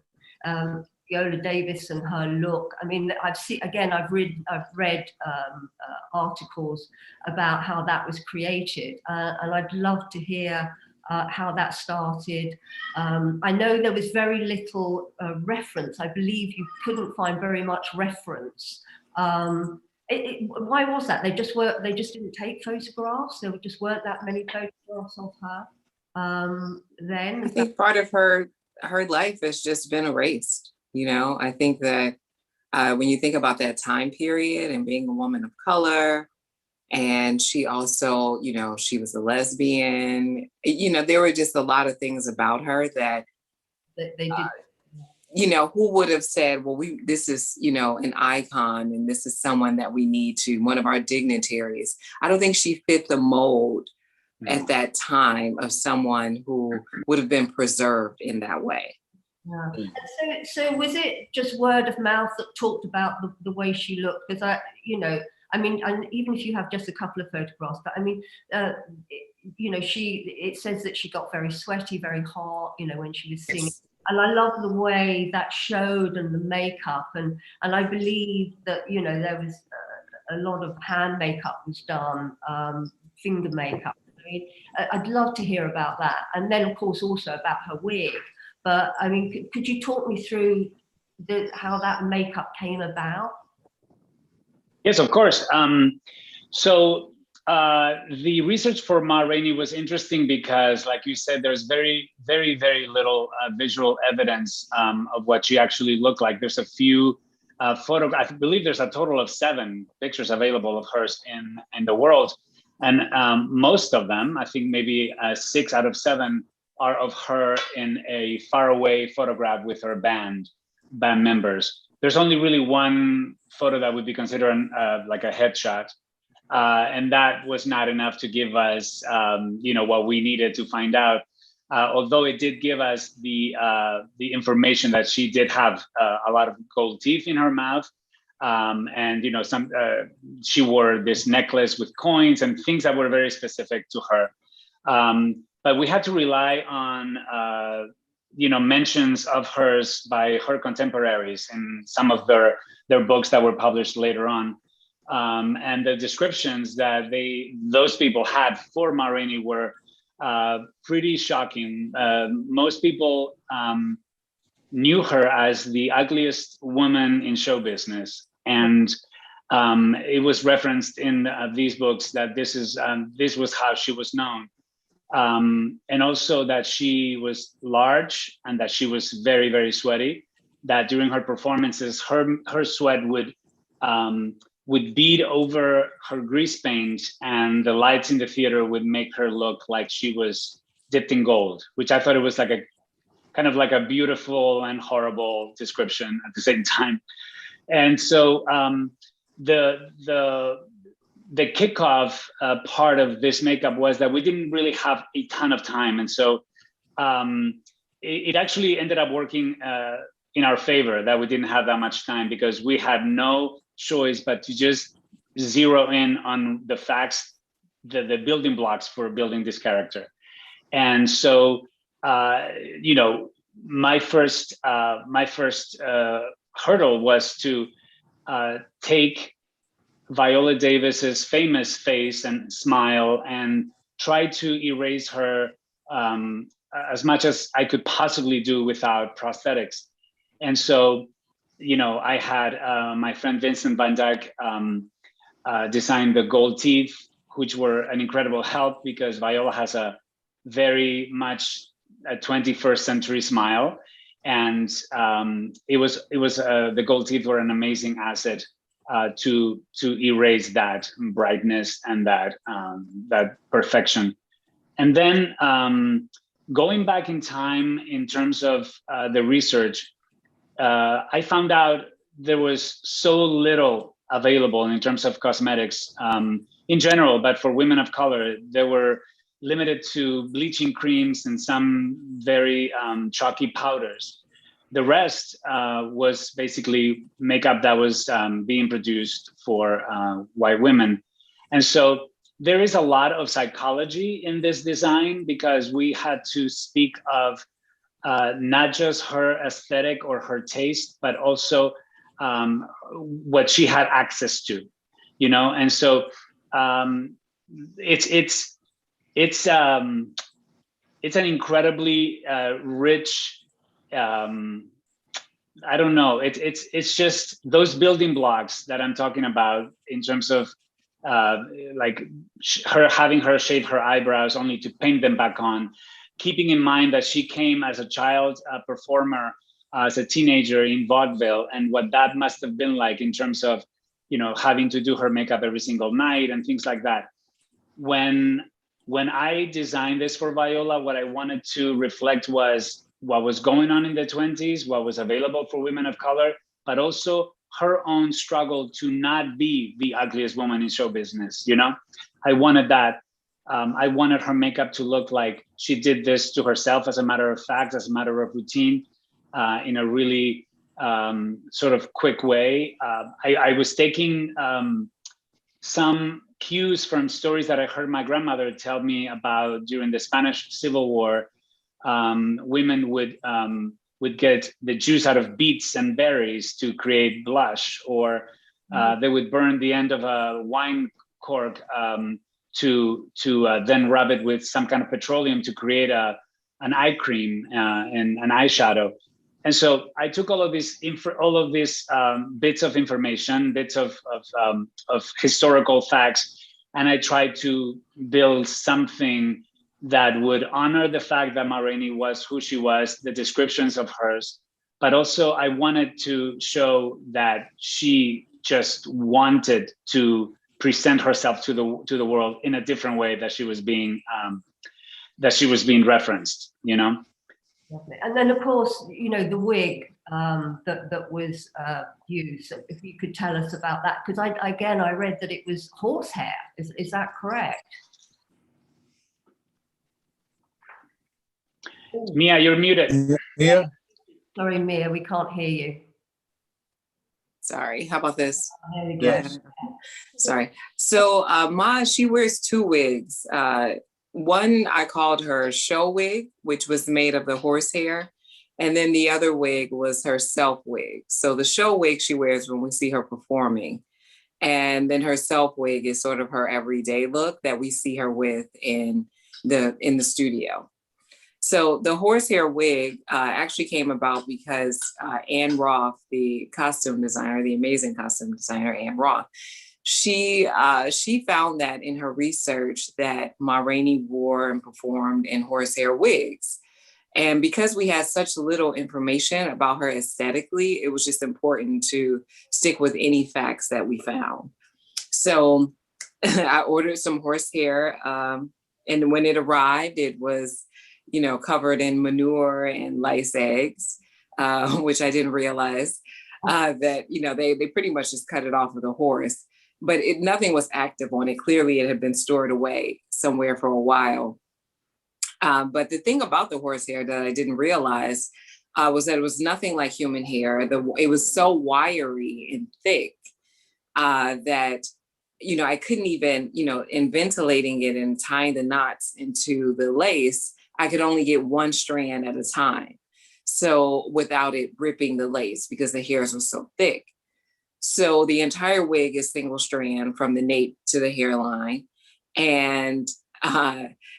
Viola Davis and her look. I mean, I've read articles about how that was created, and I'd love to hear how that started. I know there was very little reference. I believe you couldn't find very much reference. Why was that? They just didn't take photographs. There just weren't that many photographs of her then. I think part of her life has just been erased. I think that when you think about that time period and being a woman of color, and she also, she was a lesbian, there were just a lot of things about her that they did. Who would have said, well, this is, an icon, and this is someone that we need to, one of our dignitaries. I don't think she fit the mold at that time of someone who would have been preserved in that way. Yeah. So was it just word of mouth that talked about the way she looked? Because and even if you have just a couple of photographs, but I mean, it says that she got very sweaty, very hot, when she was singing. Yes. And I love the way that showed, and the makeup, and I believe that there was a lot of hand makeup was done, finger makeup. I mean, I'd love to hear about that, and then of course also about her wig. But I mean, could you talk me through how that makeup came about? Yes, of course. So the research for Ma Rainey was interesting because, like you said, there's very, very, very little visual evidence of what she actually looked like. There's a few photographs. I believe there's a total of 7 pictures available of hers in the world. And most of them, I think maybe 6 out of 7, are of her in a faraway photograph with her band members. There's only really one photo that would be considered like a headshot. And that was not enough to give us, what we needed to find out. Although it did give us the information that she did have a lot of gold teeth in her mouth, and she wore this necklace with coins and things that were very specific to her. But we had to rely on mentions of hers by her contemporaries in some of their books that were published later on. And the descriptions that those people had for Ma Rainey were pretty shocking. Most people knew her as the ugliest woman in show business. And it was referenced in these books that this was how she was known. And also that she was large and that she was very, very sweaty, that during her performances, her sweat would bead over her grease paint, and the lights in the theater would make her look like she was dipped in gold, which I thought it was like a kind of like a beautiful and horrible description at the same time. And so the kickoff part of this makeup was that we didn't really have a ton of time. And so it actually ended up working in our favor that we didn't have that much time, because we had no choice but to just zero in on the facts, the building blocks for building this character. And so, my first hurdle was to take Viola Davis's famous face and smile and try to erase her as much as I could possibly do without prosthetics. And so, I had my friend Vincent van Dijk design the gold teeth, which were an incredible help because Viola has a very much a 21st century smile. And the gold teeth were an amazing asset to erase that brightness and that perfection. And then going back in time in terms of the research, I found out there was so little available in terms of cosmetics in general, but for women of color, they were limited to bleaching creams and some very chalky powders. The rest was basically makeup that was being produced for white women. And so there is a lot of psychology in this design, because we had to speak of not just her aesthetic or her taste, but also what she had access to, And so it's an incredibly rich. I don't know. It's just those building blocks that I'm talking about in terms of like having her shave her eyebrows only to paint them back on, keeping in mind that she came as a child performer, as a teenager in vaudeville, and what that must have been like in terms of, having to do her makeup every single night and things like that. When I designed this for Viola, what I wanted to reflect was what was going on in the 20s, what was available for women of color, but also her own struggle to not be the ugliest woman in show business. I wanted that. I wanted her makeup to look like she did this to herself as a matter of fact, as a matter of routine, in a really sort of quick way. I was taking some cues from stories that I heard my grandmother tell me about during the Spanish Civil War. Women would get the juice out of beets and berries to create blush, or they would burn the end of a wine cork to then rub it with some kind of petroleum to create an eye cream and an eyeshadow. And so I took all of these bits of information, bits of historical facts, and I tried to build something that would honor the fact that Ma Rainey was who she was, the descriptions of hers, but also I wanted to show that she just wanted to present herself to the world in a different way that she was being that she was being referenced, you know? Lovely. And then, of course, you know, the wig that was used. If you could tell us about that, because I read that it was horsehair. Is that correct? Mia, you're muted. Mia? Sorry, Mia, we can't hear you. Sorry, how about this? There we go. Yes. Sorry. So she wears two wigs. One, I called her show wig, which was made of the horsehair. And then the other wig was her self wig. So the show wig she wears when we see her performing. And then her self wig is sort of her everyday look that we see her with in the studio. So the horsehair wig actually came about because Ann Roth, the costume designer, the amazing costume designer, Ann Roth, she found that in her research that Ma Rainey wore and performed in horsehair wigs. And because we had such little information about her aesthetically, it was just important to stick with any facts that we found. So I ordered some horsehair, and when it arrived, it was, you know, covered in manure and lice eggs, which I didn't realize that, you know, they pretty much just cut it off of the horse, but nothing was active on it. Clearly it had been stored away somewhere for a while. But the thing about the horsehair that I didn't realize was that it was nothing like human hair. It was so wiry and thick that, you know, I couldn't even, you know, in ventilating it and tying the knots into the lace, I could only get one strand at a time. So without it ripping the lace because the hairs were so thick. So the entire wig is single strand from the nape to the hairline. And,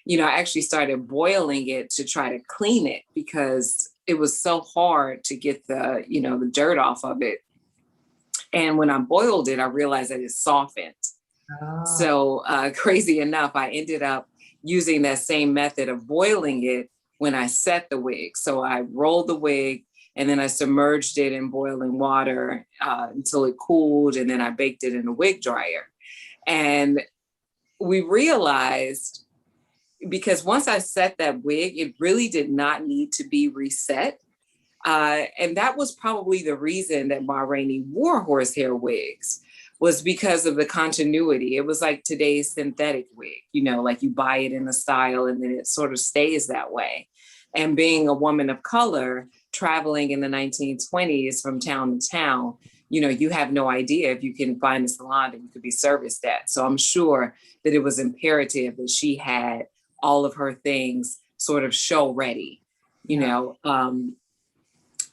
you know, I actually started boiling it to try to clean it because it was so hard to get the, you know, the dirt off of it. And when I boiled it, I realized that it softened. Oh. So crazy enough, I ended up using that same method of boiling it when I set the wig. So I rolled the wig and then I submerged it in boiling water until it cooled. And then I baked it in a wig dryer. And we realized, because once I set that wig, it really did not need to be reset. And that was probably the reason that Ma Rainey wore horsehair wigs, was because of the continuity. It was like today's synthetic wig, you know, like you buy it in a style and then it sort of stays that way. And being a woman of color, traveling in the 1920s from town to town, you know, you have no idea if you can find a salon that you could be serviced at. So I'm sure that it was imperative that she had all of her things sort of show ready, you know.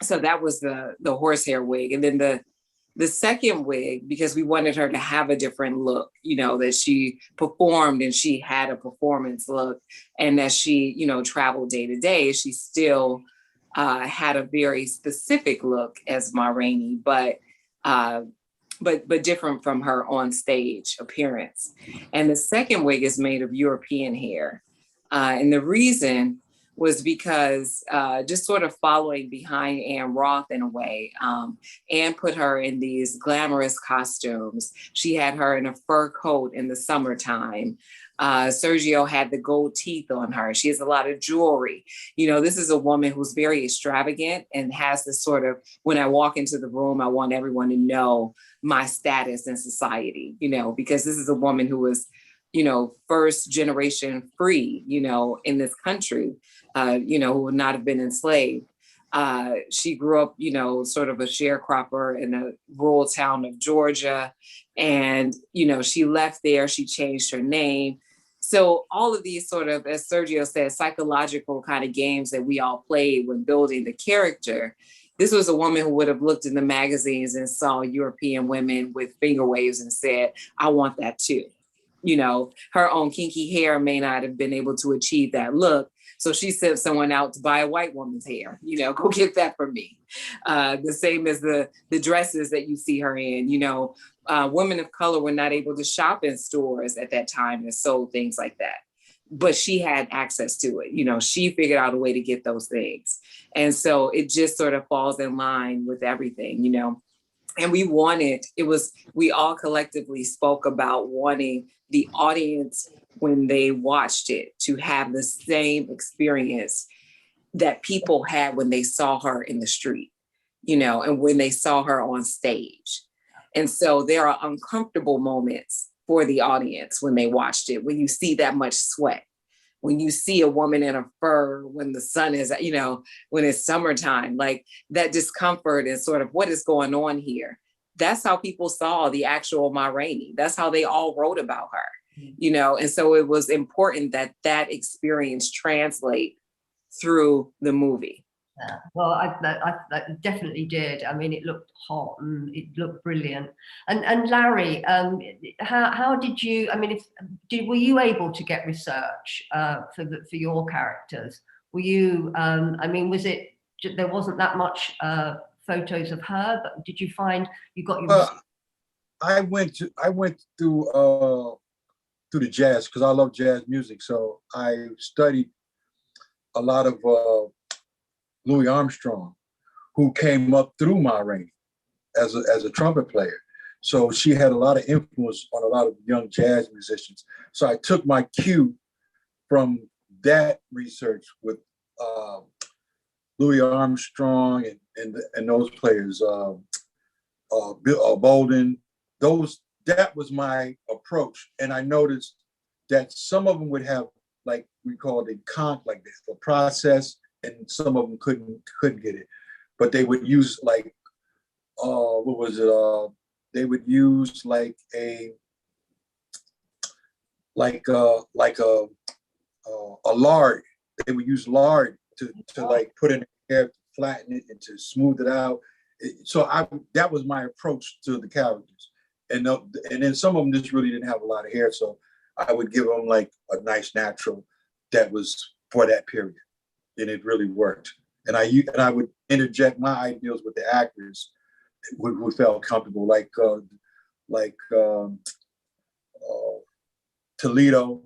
So that was the horsehair wig. And then the second wig, because we wanted her to have a different look, you know, that she performed and she had a performance look, and that she, you know, traveled day to day, she still had a very specific look as Ma Rainey, but different from her on stage appearance. And the second wig is made of European hair. And the reason was because just sort of following behind Ann Roth in a way. Ann put her in these glamorous costumes. She had her in a fur coat in the summertime. Sergio had the gold teeth on her. She has a lot of jewelry. You know, this is a woman who's very extravagant and has this sort of, when I walk into the room, I want everyone to know my status in society, you know, because this is a woman who was, you know, first generation free, you know, in this country, you know, who would not have been enslaved. She grew up, you know, sort of a sharecropper in a rural town of Georgia. And, you know, she left there, she changed her name. So all of these sort of, as Sergio said, psychological kind of games that we all played when building the character. This was a woman who would have looked in the magazines and saw European women with finger waves and said, I want that too. You know, her own kinky hair may not have been able to achieve that look. So she sent someone out to buy a white woman's hair, you know, go get that for me. The same as the dresses that you see her in, you know, women of color were not able to shop in stores at that time and sold things like that. But she had access to it. You know, she figured out a way to get those things. And so it just sort of falls in line with everything, you know. And we all collectively spoke about wanting the audience when they watched it to have the same experience that people had when they saw her in the street, you know, and when they saw her on stage. And so there are uncomfortable moments for the audience when they watched it, when you see that much sweat, when you see a woman in a fur, when the sun is, you know, when it's summertime, like that discomfort is sort of what is going on here. That's how people saw the actual Ma Rainey. That's how they all wrote about her, you know? And so it was important that that experience translate through the movie. Yeah. Well, I definitely did. I mean, it looked hot and it looked brilliant. And Larry, how did you? I mean, were you able to get research for your characters? Were you? I mean, was it? There wasn't that much photos of her, but did you find you got your? I went through the jazz because I love jazz music, so I studied a lot of Louis Armstrong, who came up through Ma Rainey as a trumpet player. So she had a lot of influence on a lot of young jazz musicians. So I took my cue from that research with Louis Armstrong and those players, Bill Bolden. That was my approach, and I noticed that some of them would have, like we call it like this, the process, and some of them couldn't get it, but they would use like what was it? They would use like a lard. They would use lard to like put in the hair, to flatten it, and to smooth it out. So that was my approach to the characters, and then some of them just really didn't have a lot of hair, so I would give them like a nice natural that was for that period. And it really worked. And I would interject my ideas with the actors who felt comfortable, like Toledo,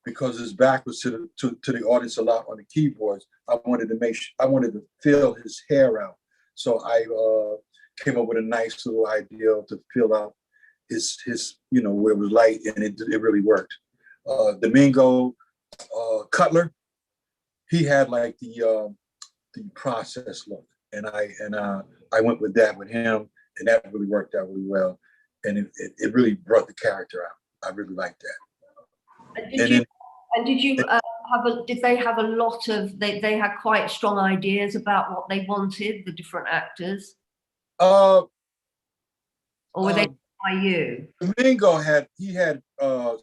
because his back was to the audience a lot on the keyboards. I wanted to fill his hair out. So I came up with a nice little idea to fill out his you know, where it was light, and it really worked. Domingo Cutler, he had like the process look, and I went with that with him, and that really worked out really well, and it really brought the character out. I really liked that. Did they have a lot of? They had quite strong ideas about what they wanted, the different actors, or were they by you? Domingo had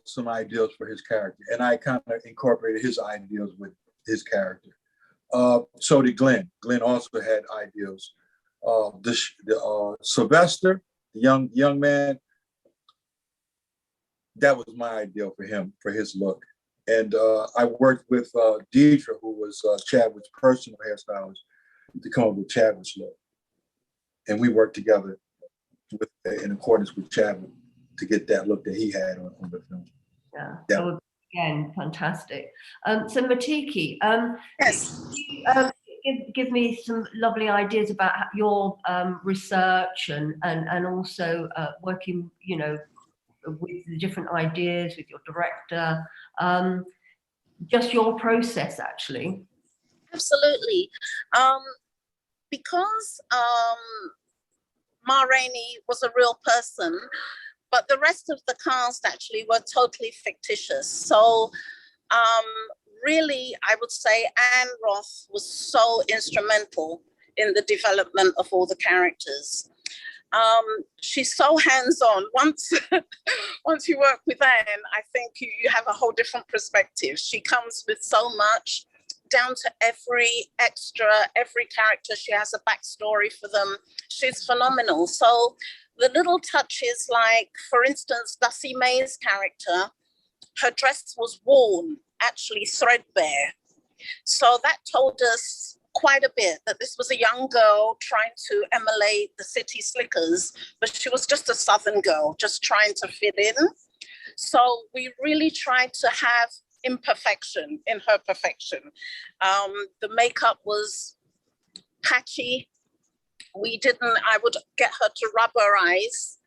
some ideas for his character, and I kind of incorporated his ideas with his character. So did Glenn. Glenn also had ideas. Sylvester, the young man, that was my ideal for him, for his look. And I worked with Deidre, who was Chadwick's personal hairstylist, to come up with Chadwick's look. And we worked together in accordance with Chadwick to get that look that he had on the film. Yeah. So again, fantastic. So Matiki, yes. Give me some lovely ideas about your research and also working, you know, with the different ideas with your director, just your process actually. Absolutely. Because Ma Rainey was a real person, but the rest of the cast actually were totally fictitious. So really, I would say Anne Roth was so instrumental in the development of all the characters. She's so hands-on. Once you work with Anne, I think you have a whole different perspective. She comes with so much, down to every extra, every character. She has a backstory for them. She's phenomenal. So the little touches, like, for instance, Dusty May's character, her dress was worn, actually threadbare. So that told us quite a bit that this was a young girl trying to emulate the city slickers, but she was just a Southern girl, just trying to fit in. So we really tried to have imperfection in her perfection. The makeup was patchy. I would get her to rub her eyes,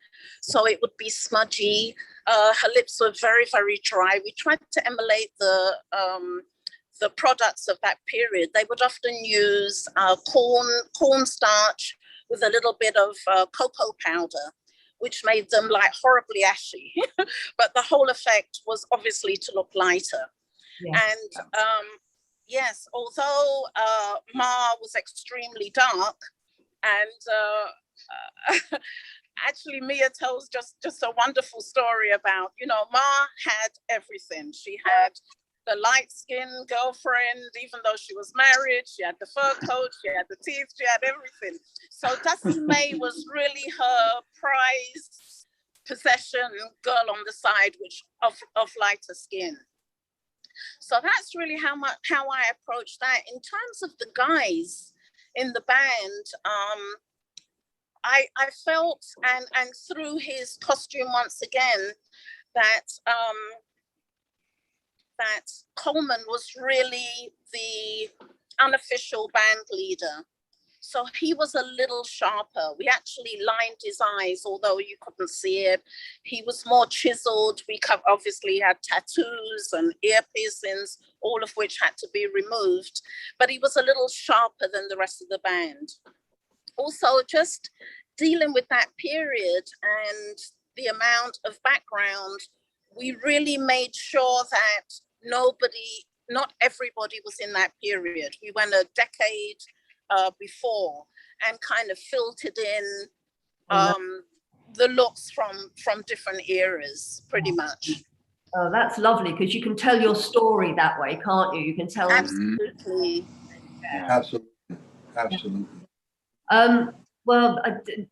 so it would be smudgy. Her lips were very, very dry. We tried to emulate the products of that period. They would often use cornstarch with a little bit of cocoa powder, which made them like horribly ashy. But the whole effect was obviously to look lighter. Yeah. And yes, although Ma was extremely dark, and actually Mia tells just a wonderful story about, you know, Ma had everything. She had the light-skinned girlfriend, even though she was married. She had the fur coat, she had the teeth, she had everything. So Dusty May was really her prized possession girl on the side, which of lighter skin. So that's really how I approached that. In terms of the guys in the band, I felt, and through his costume once again, that that Coleman was really the unofficial band leader. So he was a little sharper. We actually lined his eyes, although you couldn't see it. He was more chiseled. We obviously had tattoos and ear piercings, all of which had to be removed. But he was a little sharper than the rest of the band. Also, just dealing with that period and the amount of background, we really made sure that not everybody was in that period. We went a decade before and kind of filtered in the looks from different eras, pretty much. Oh, that's lovely, because you can tell your story that way, can't you? You can tell. Absolutely. Yeah. Absolutely. Well,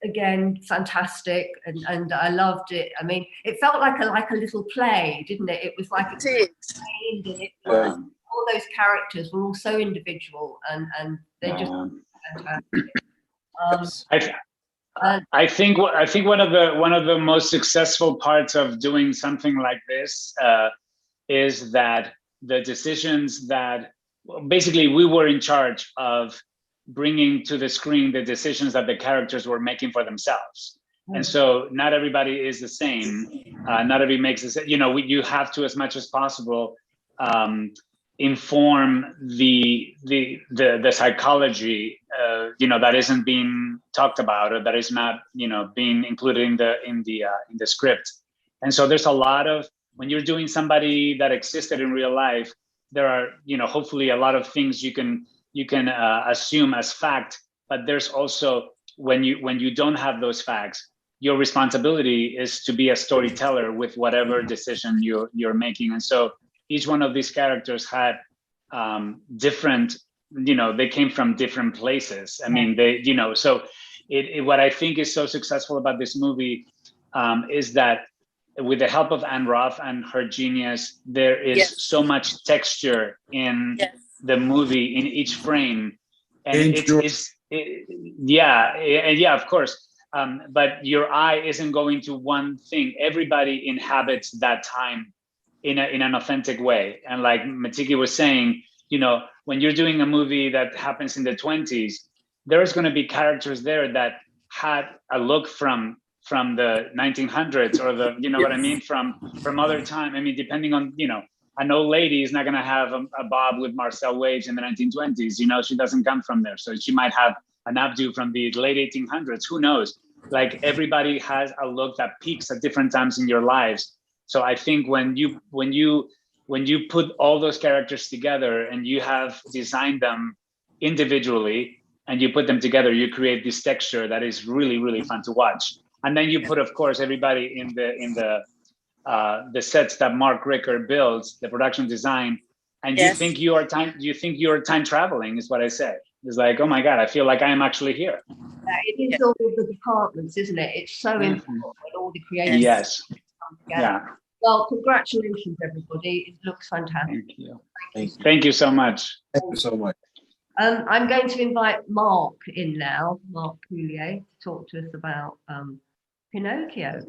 again, fantastic, and I loved it. I mean, it felt like a little play, didn't it? It was like it did. And it was, all those characters were all so individual, and they're just fantastic. I think one of the most successful parts of doing something like this is that the decisions that basically we were in charge of bringing to the screen the decisions that the characters were making for themselves. And so not everybody is the same. Not everybody makes the same. You know, you have to, as much as possible, inform the psychology, you know, that isn't being talked about, or that is not, you know, being included in the script. And so there's a lot of, when you're doing somebody that existed in real life, there are, you know, hopefully a lot of things you can assume as fact, but there's also, when you don't have those facts, your responsibility is to be a storyteller with whatever decision you're making. And so each one of these characters had different, you know, they came from different places. I mean, they, you know, so what I think is so successful about this movie is that with the help of Anne Roth and her genius, there is so much texture in the movie, in each frame, and yeah, of course. But your eye isn't going to one thing. Everybody inhabits that time in an authentic way. And like Matiki was saying, you know, when you're doing a movie that happens in the 20s, there's going to be characters there that had a look from the 1900s, or the, you know what I mean, from other time. I mean, depending on, you know, an old lady is not going to have a bob with Marcel Waves in the 1920s. You know, she doesn't come from there. So she might have an updo from the late 1800s. Who knows? Like, everybody has a look that peaks at different times in your lives. So I think when you put all those characters together and you have designed them individually and you put them together, you create this texture that is really, really fun to watch. And then you put, of course, everybody in the sets that Mark Ricker builds, the production design, and you think you are time traveling, is what I say. It's like, oh my God, I feel like I am actually here. It is all the departments, isn't it? It's so important when all the creators come together. Yeah. Well, congratulations, everybody. It looks fantastic. Thank you. Thank you so much. Thank you so much. I'm going to invite Mark in now, Mark Coulier, to talk to us about Pinocchio.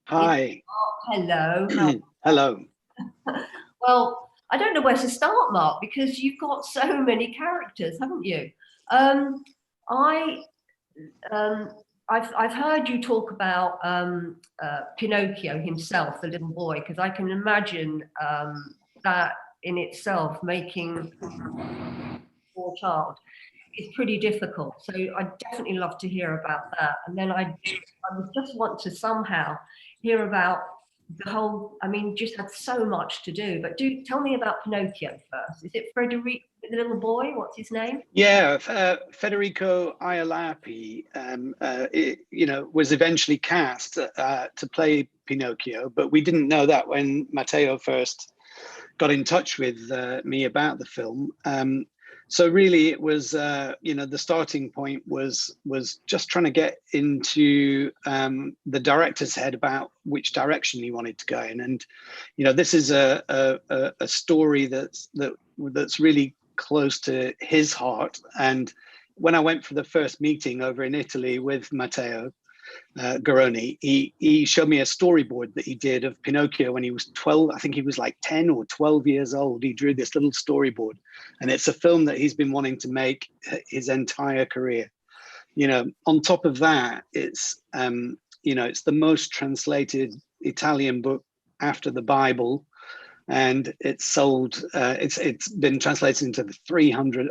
Hi. Hello. Hello. Well, I don't know where to start, Mark, because you've got so many characters, haven't you? I I've heard you talk about Pinocchio himself, the little boy, because I can imagine that in itself making a poor child is pretty difficult. So I'd definitely love to hear about that. And then I would just want to somehow hear about the whole, I mean, just had so much to do, but do tell me about Pinocchio first. Is it Frederico, the little boy? What's his name? Yeah, Federico Iolapi, was eventually cast to play Pinocchio, but we didn't know that when Matteo first got in touch with me about the film. So really, it was the starting point was just trying to get into the director's head about which direction he wanted to go in, and this is a story that's really close to his heart. And when I went for the first meeting over in Italy with Matteo Garrone, he showed me a storyboard that he did of Pinocchio when he was 12. I think he was like 10 or 12 years old. He drew this little storyboard, and it's a film that he's been wanting to make his entire career. On top of that, it's it's the most translated Italian book after the Bible, and it's sold. It's been translated into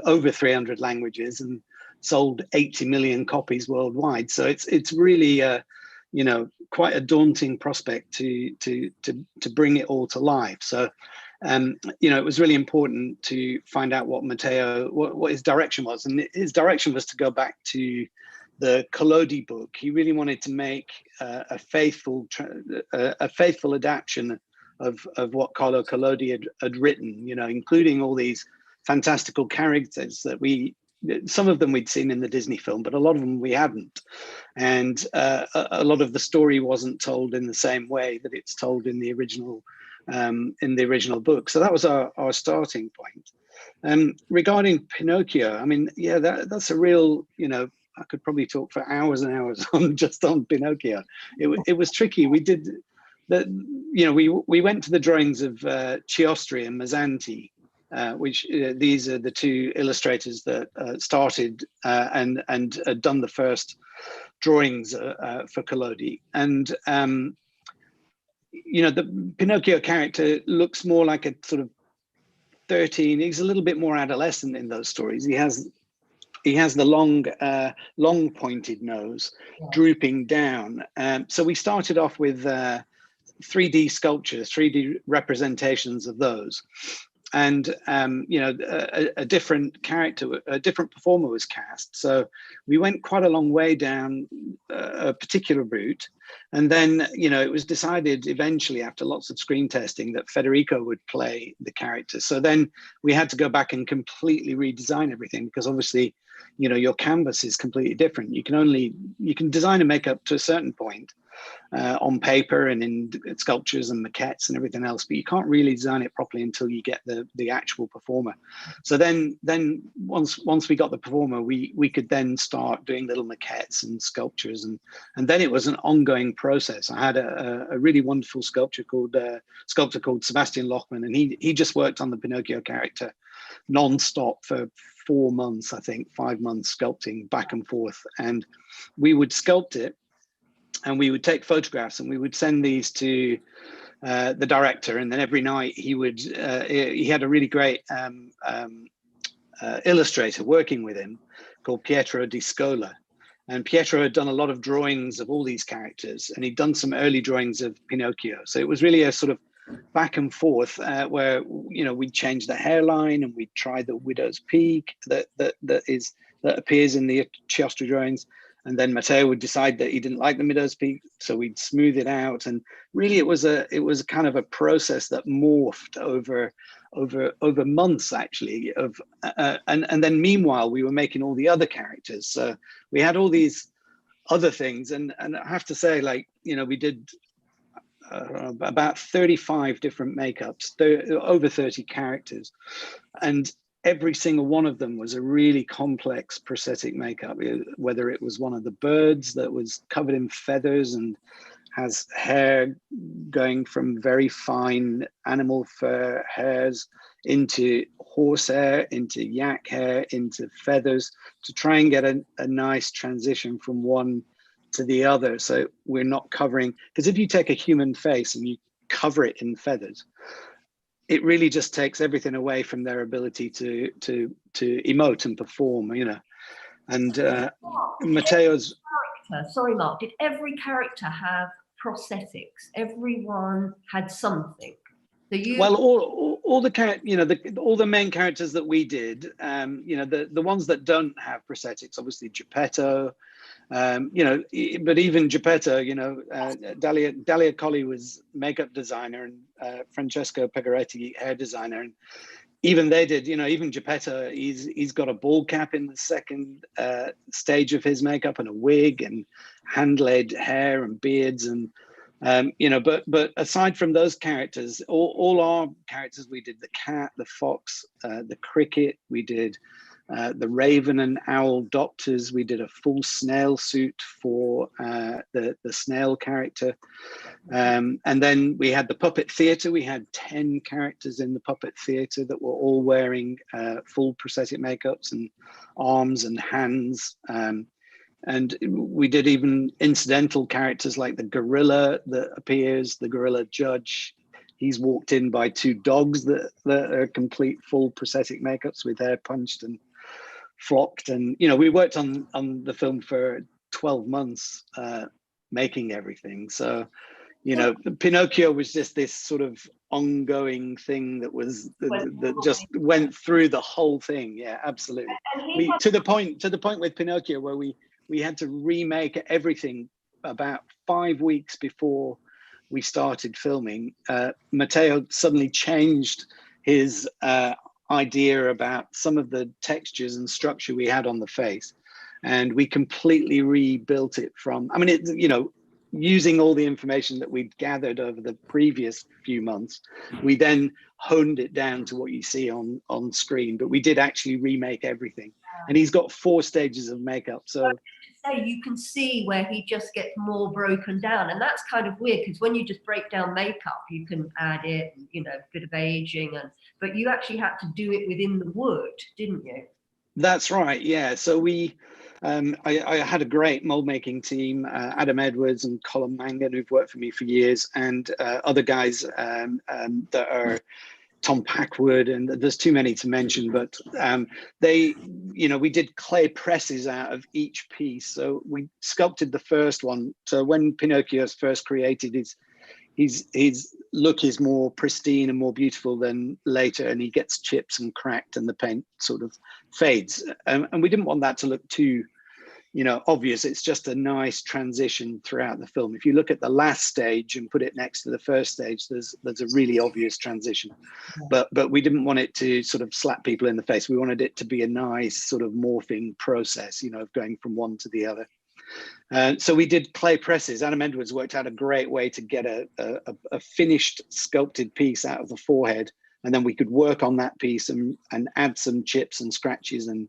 over 300 languages and sold 80 million copies worldwide. So it's really quite a daunting prospect to bring it all to life. So it was really important to find out what Matteo, what his direction was, and his direction was to go back to the Collodi book. He really wanted to make a faithful adaptation of what Carlo Collodi had written, including all these fantastical characters that some of them we'd seen in the Disney film, but a lot of them we hadn't. And a lot of the story wasn't told in the same way that it's told in the original book. So that was our starting point. Regarding Pinocchio, I mean, yeah, that's a real, I could probably talk for hours and hours on Pinocchio. It was tricky. We did that, we went to the drawings of Chiostri and Mazzanti, which these are the two illustrators that started and had done the first drawings for Collodi. And the Pinocchio character looks more like a sort of 13. He's a little bit more adolescent in those stories. He has the long pointed nose, drooping down. So we started off with 3D sculptures, 3D representations of those. And a different character, a different performer was cast. So we went quite a long way down a particular route, and then it was decided eventually, after lots of screen testing, that Federico would play the character. So then we had to go back and completely redesign everything, because obviously your canvas is completely different. You can design a makeup to a certain point on paper and in sculptures and maquettes and everything else, but you can't really design it properly until you get the actual performer. So then once we got the performer, we could then start doing little maquettes and sculptures, and then it was an ongoing process. I had a really wonderful sculptor called Sebastian Lochman, and he just worked on the Pinocchio character non-stop for 4 months, I think 5 months, sculpting back and forth. And we would sculpt it, and we would take photographs, and we would send these to the director. And then every night he had a really great illustrator working with him called Pietro Di Scola. And Pietro had done a lot of drawings of all these characters, and he'd done some early drawings of Pinocchio. So it was really a sort of back and forth where we'd change the hairline, and we'd try the widow's peak that appears in the Chiostri drawings. And then Matteo would decide that he didn't like the widow's peak, so we'd smooth it out. And really, it was kind of a process that morphed over months, actually. And then meanwhile, we were making all the other characters. So we had all these other things, and I have to say, we did about 35 different makeups, over 30 characters, and every single one of them was a really complex prosthetic makeup, whether it was one of the birds that was covered in feathers and has hair going from very fine animal fur hairs into horsehair, into yak hair, into feathers, to try and get a nice transition from one to the other, so we're not covering, because if you take a human face and you cover it in feathers, it really just takes everything away from their ability to emote and perform, you know. And Mateo's character, sorry Mark, did every character have prosthetics? Everyone had something. So you, well, all the you know, all the main characters that we did, you know, the ones that don't have prosthetics, obviously Geppetto, you know, but even Geppetto, you know, Dalia Colli was makeup designer, and Francesco Pegoretti hair designer, and even they did, you know, even Geppetto, he's got a bald cap in the second stage of his makeup, and a wig, and hand-laid hair and beards, and you know, but aside from those characters, all our characters, we did the cat, the fox, the cricket, we did the raven and owl doctors, we did a full snail suit for the snail character, and then we had the puppet theater. We had 10 characters in the puppet theater that were all wearing full prosthetic makeups and arms and hands, and we did even incidental characters like the gorilla that appears, the gorilla judge. He's walked in by 2 dogs that are complete full prosthetic makeups with hair punched and flocked. And, you know, we worked on the film for 12 months making everything. So, you know, Pinocchio was just this sort of ongoing thing that was that just went through the whole thing. Yeah, absolutely. To the point with Pinocchio where we had to remake everything about 5 weeks before we started filming. Matteo suddenly changed his idea about some of the textures and structure we had on the face, and we completely rebuilt it from, I mean, it, you know, using all the information that we'd gathered over the previous few months, we then honed it down to what you see on screen, but we did actually remake everything. And he's got 4 stages of makeup. So you can see where he just gets more broken down, and that's kind of weird, because when you just break down makeup, you can add it, you know, a bit of aging, but you actually had to do it within the wood, didn't you? That's right, yeah. So we, I had a great mold making team, Adam Edwards and Colin Mangan, who've worked for me for years, and other guys that are Tom Packwood, and there's too many to mention, but they, you know, we did clay presses out of each piece. So we sculpted the first one. So when Pinocchio's first created, his look is more pristine and more beautiful than later, and he gets chips and cracked and the paint sort of fades. And we didn't want that to look too, you know, obvious. It's just a nice transition throughout the film. If you look at the last stage and put it next to the first stage, there's a really obvious transition. But we didn't want it to sort of slap people in the face. We wanted it to be a nice sort of morphing process, you know, of going from one to the other. So we did clay presses. Adam Edwards worked out a great way to get a finished sculpted piece out of the forehead, and then we could work on that piece and add some chips and scratches, and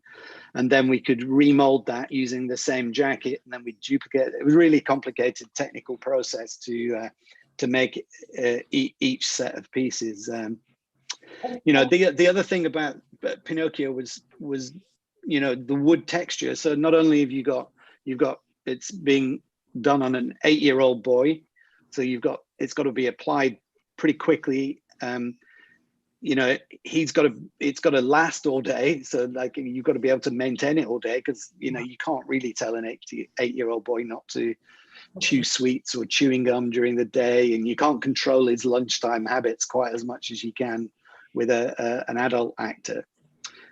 then we could remold that using the same jacket, and then we duplicate. It was a really complicated technical process to make each set of pieces. You know, the other thing about Pinocchio was you know, the wood texture. So not only have you've got it's being done on an 8-year-old boy, so it's got to be applied pretty quickly. You know, it's got to last all day. So like, you've got to be able to maintain it all day, because, you know, you can't really tell an 8-year-old boy not to chew sweets or chewing gum during the day, and you can't control his lunchtime habits quite as much as you can with an adult actor.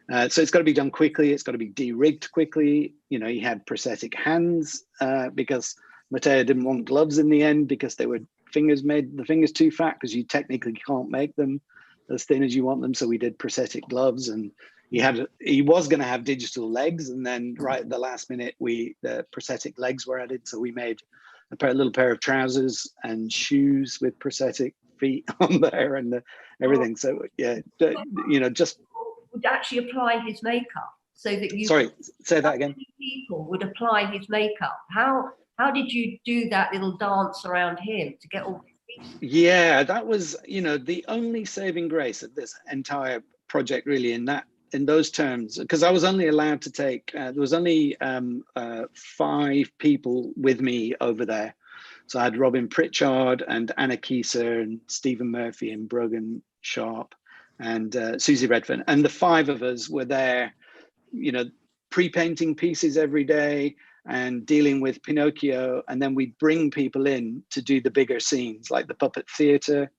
So it's got to be done quickly. It's got to be de-rigged quickly. You know, he had prosthetic hands because Matteo didn't want gloves in the end, because they were the fingers too fat, because you technically can't make them as thin as you want them. So we did prosthetic gloves, and he was going to have digital legs, and then right at the last minute the prosthetic legs were added. So we made a little pair of trousers and shoes with prosthetic feet on there and everything. So yeah, you know, just would actually apply his makeup, so that you, sorry, say that again. People would apply his makeup. How did you do that little dance around him to get all these pieces? Yeah, that was, you know, the only saving grace of this entire project, really, in that in those terms, because I was only allowed to take, there was only 5 people with me over there. So I had Robin Pritchard and Anna Kieser and Stephen Murphy and Brogan Sharp and Susie Redfern. And the 5 of us were there, you know, pre-painting pieces every day and dealing with Pinocchio. And then we'd bring people in to do the bigger scenes like the puppet theater,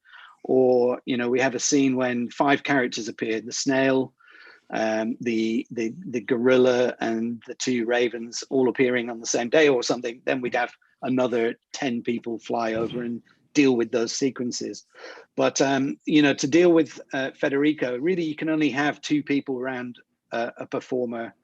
or, you know, we have a scene when 5 characters appeared, the snail, the gorilla and the 2 ravens all appearing on the same day or something. Then we'd have another 10 people fly over and deal with those sequences. But, you know, to deal with Federico, really, you can only have 2 people around a performer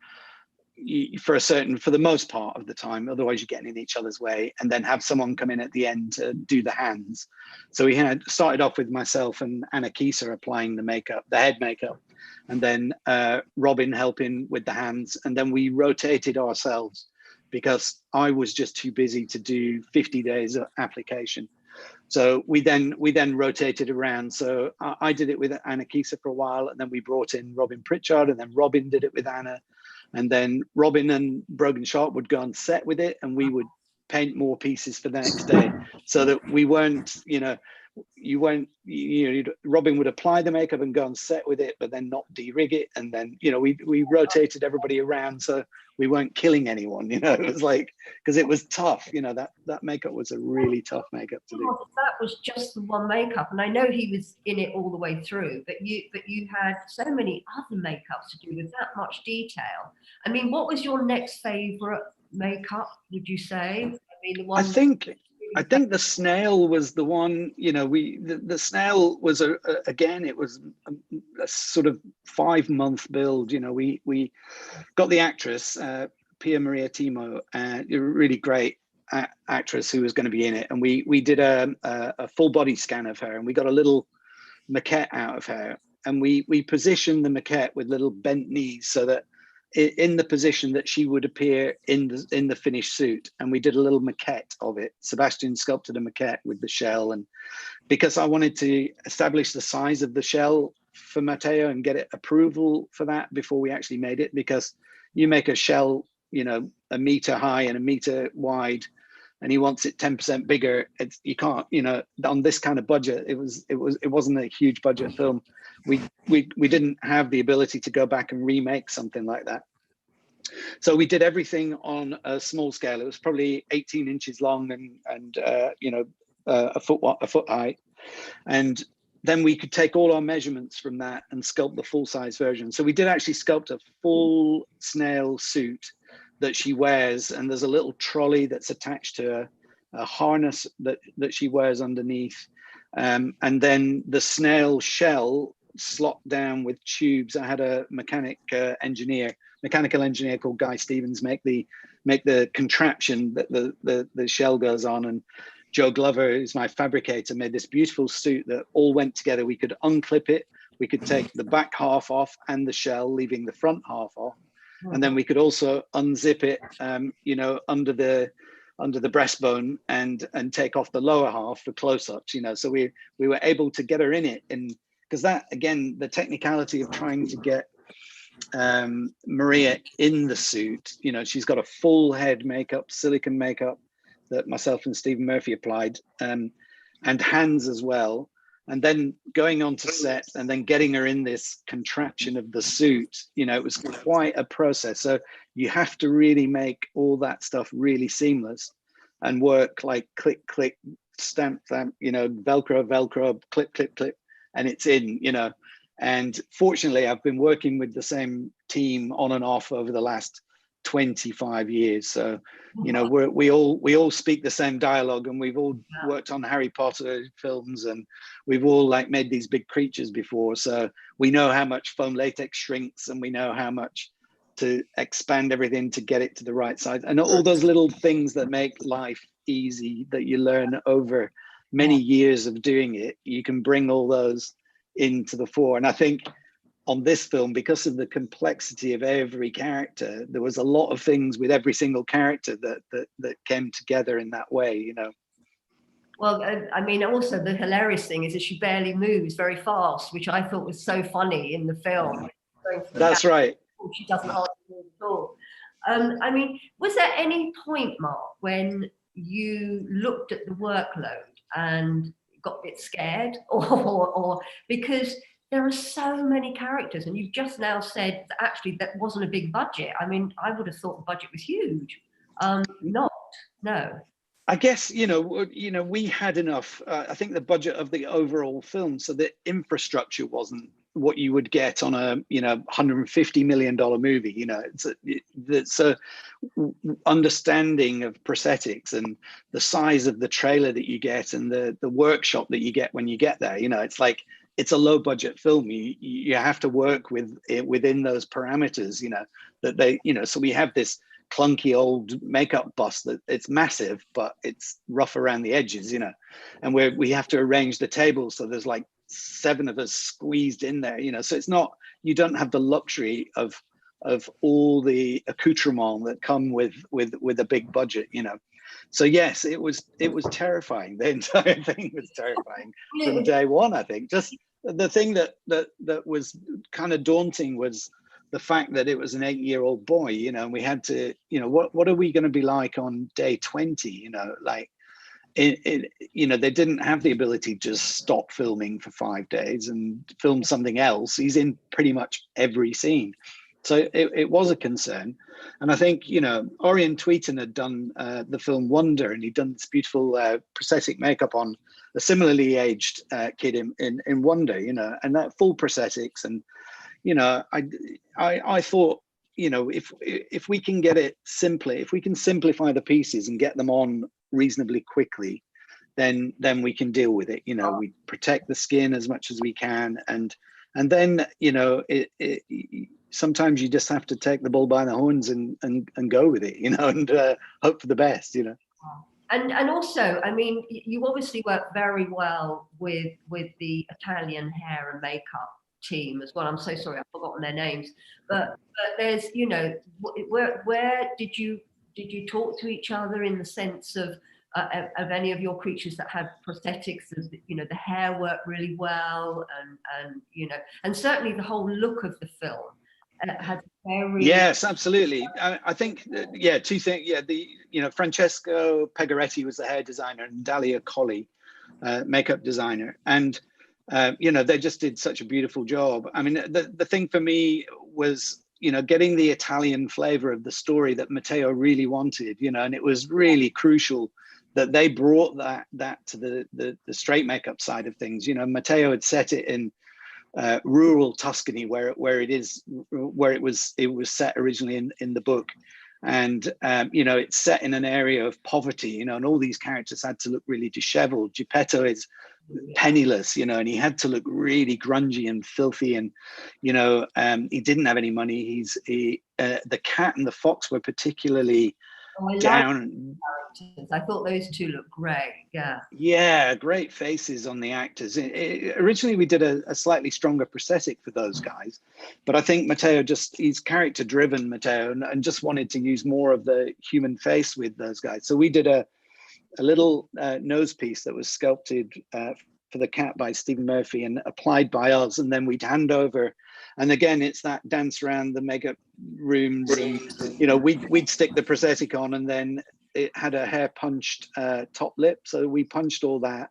for the most part of the time, otherwise you're getting in each other's way, and then have someone come in at the end to do the hands. So we had started off with myself and Anna Kieser applying the makeup, the head makeup, and then Robin helping with the hands, and then we rotated ourselves because I was just too busy to do 50 days of application. So we then rotated around. So I did it with Anna Kieser for a while, and then we brought in Robin Pritchard, and then Robin did it with Anna. And then Robin and Brogan Sharp would go on set with it, and we would paint more pieces for the next day, so that we weren't, you know, Robin would apply the makeup and go on set with it, but then not de-rig it. And then, you know, we rotated everybody around so we weren't killing anyone, you know. It was like, because it was tough, you know, that makeup was a really tough makeup to do. That was just the one makeup, and I know he was in it all the way through, but you had so many other makeups to do with that much detail. I mean, what was your next favorite makeup, would you say? I mean, the one I think the snail was the one, you know, the snail was again, it was a sort of 5-month build. You know, we got the actress, Pia Maria Timo, a really great actress who was going to be in it. And we did a full body scan of her, and we got a little maquette out of her, and we positioned the maquette with little bent knees so that in the position that she would appear in the finished suit. And we did a little maquette of it. Sebastian sculpted a maquette with the shell, and because I wanted to establish the size of the shell for Matteo and get it approval for that before we actually made it, because you make a shell, you know, 1 meter high and 1 meter wide, and he wants it 10% bigger. You can't, you know, on this kind of budget. It wasn't a huge budget film. We didn't have the ability to go back and remake something like that. So we did everything on a small scale. It was probably 18 inches long and you know, a foot height. And then we could take all our measurements from that and sculpt the full size version. So we did actually sculpt a full snail suit that she wears, and there's a little trolley that's attached to a harness that she wears underneath. And then the snail shell slot down with tubes. I had a mechanical engineer called Guy Stevens make the contraption that the shell goes on, and Joe Glover, who's my fabricator, made this beautiful suit that all went together. We could unclip it, we could take the back half off and the shell, leaving the front half off, and then we could also unzip it, you know, under the breastbone and take off the lower half for close-ups, you know. So we were able to get her in it, and because that, again, the technicality of trying to get Maria in the suit, you know, she's got a full head makeup, silicone makeup that myself and Stephen Murphy applied, and hands as well. And then going on to set and then getting her in this contraption of the suit, you know, it was quite a process. So you have to really make all that stuff really seamless and work like click, click, stamp, you know, Velcro, clip, clip, clip, and it's in, you know. And fortunately, I've been working with the same team on and off over the last 25 years. So, you know, we all speak the same dialogue, and we've all worked on Harry Potter films, and we've all like made these big creatures before. So we know how much foam latex shrinks, and we know how much to expand everything to get it to the right size, and all those little things that make life easy that you learn over many years of doing it. You can bring all those into the fore. And I think on this film, because of the complexity of every character, there was a lot of things with every single character that came together in that way, you know. Well, I mean, also the hilarious thing is that she barely moves very fast, which I thought was so funny in the film. That's right. She doesn't answer at all. I mean, was there any point, Mark, when you looked at the workload and got a bit scared, or because there are so many characters, and you've just now said that actually that wasn't a big budget. I mean, I would have thought the budget was huge. No. I guess, we had enough. I think the budget of the overall film, so the infrastructure wasn't what you would get on a, $150 million movie. It's a understanding of prosthetics and the size of the trailer that you get and the workshop that you get when you get there. It's like, it's a low budget film. You have to work within those parameters, that they, so we have this clunky old makeup bust that it's massive, but it's rough around the edges, and we have to arrange the tables. So there's like 7 of us squeezed in there, so it's not, you don't have the luxury of all the accoutrements that come with a big budget, So yes, it was terrifying. The entire thing was terrifying from day one. I think just the thing that was kind of daunting was the fact that it was an 8-year-old boy, and we had to, what are we going to be like on day 20? Like they didn't have the ability to just stop filming for 5 days and film something else. He's in pretty much every scene. So it was a concern. And I think, Orion Tweeton had done the film Wonder, and he'd done this beautiful prosthetic makeup on a similarly aged kid in Wonder, and that full prosthetics. And, I thought, if we can get it simply, if we can simplify the pieces and get them on reasonably quickly, then we can deal with it. We protect the skin as much as we can. And then, sometimes you just have to take the bull by the horns and go with it, and hope for the best, And also, I mean, you obviously work very well with the Italian hair and makeup team as well. I'm so sorry, I've forgotten their names. But there's, where did you talk to each other in the sense of any of your creatures that had prosthetics? The hair worked really well, and certainly the whole look of the film. Has very... Yes, absolutely. I think, two things. Francesco Pegoretti was the hair designer, and Dalia Colli, makeup designer. And, they just did such a beautiful job. I mean, the thing for me was, getting the Italian flavor of the story that Matteo really wanted, and it was really crucial that they brought that to the straight makeup side of things. Matteo had set it in rural Tuscany, where it was set originally in the book, and it's set in an area of poverty, and all these characters had to look really disheveled. Geppetto is penniless, and he had to look really grungy and filthy, and he didn't have any money. The cat and the fox were particularly down. I thought those two looked great. Yeah, great faces on the actors. Originally, we did a slightly stronger prosthetic for those guys, but I think Matteo he's character driven, Matteo, and just wanted to use more of the human face with those guys. So we did a little nose piece that was sculpted for the cat by Stephen Murphy and applied by us, and then we'd hand over. And again, it's that dance around the makeup rooms, and we'd stick the prosthetic on, and then it had a hair punched top lip, so we punched all that,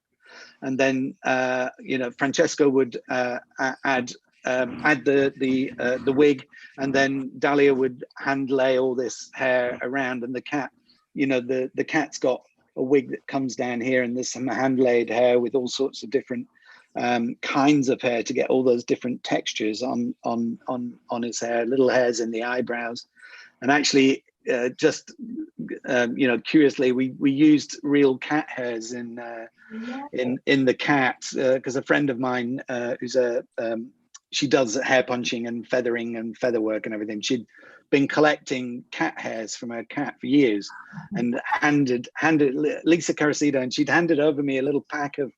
and then Francesco would add the wig, and then Dalia would hand lay all this hair around, and the cat, the cat's got a wig that comes down here, and there's some hand laid hair with all sorts of different kinds of hair to get all those different textures on his hair, little hairs in the eyebrows, and actually. Curiously, we used real cat hairs in the cat, because a friend of mine who's she does hair punching and feathering and feather work and everything. She'd been collecting cat hairs from her cat for years, and handed Lisa Caracida, and she'd handed over me a little pack of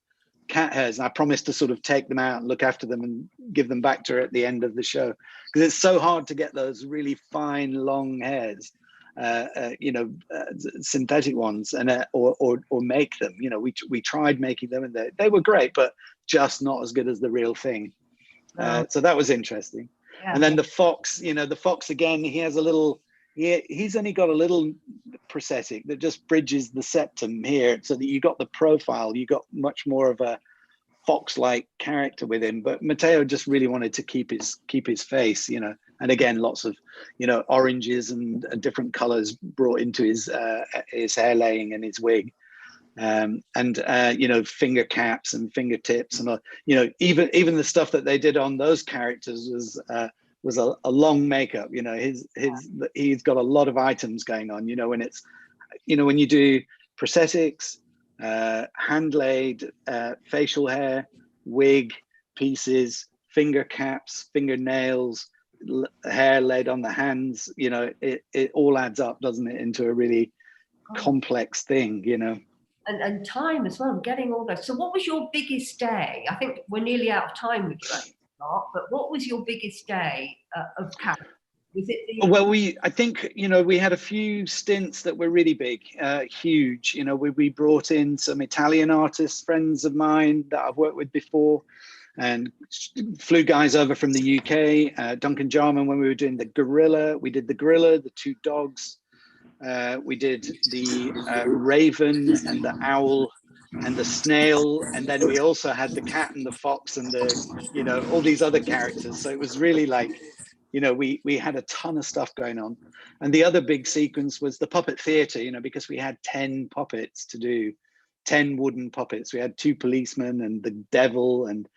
cat hairs, and I promised to sort of take them out and look after them and give them back to her at the end of the show, because it's so hard to get those really fine long hairs. Synthetic ones, and or make them. We tried making them, and they were great, but just not as good as the real thing. So that was interesting. Yeah. And then the fox, you know, the fox again, he has a little, he's only got a little prosthetic that just bridges the septum here, so that you got the profile, you got much more of a fox-like character with him. But Matteo just really wanted to keep his face, you know, and again, lots of, you know, oranges and different colors brought into his hair laying and his wig. You know, finger caps and fingertips, and you know, even the stuff that they did on those characters was a long makeup. You know, he's got a lot of items going on. You know, when it's, you know, when you do prosthetics, hand laid, facial hair, wig pieces, finger caps, fingernails, hair laid on the hands. You know, it all adds up, doesn't it, into a really complex thing. You know. And time as well, getting all those. So what was your biggest day? I think we're nearly out of time with you, Mark, but what was your biggest day of camp? Was it Well, I think, you know, we had a few stints that were really big, huge. You know, we brought in some Italian artists, friends of mine that I've worked with before, and flew guys over from the UK. Duncan Jarman, when we were doing the gorilla, we did the gorilla, the two dogs. We did the raven and the owl and the snail, and then we also had the cat and the fox and the, you know, all these other characters. So it was really like, you know, we had a ton of stuff going on. And the other big sequence was the puppet theater, you know, because we had 10 puppets to do, 10 wooden puppets. We had 2 policemen and the devil, and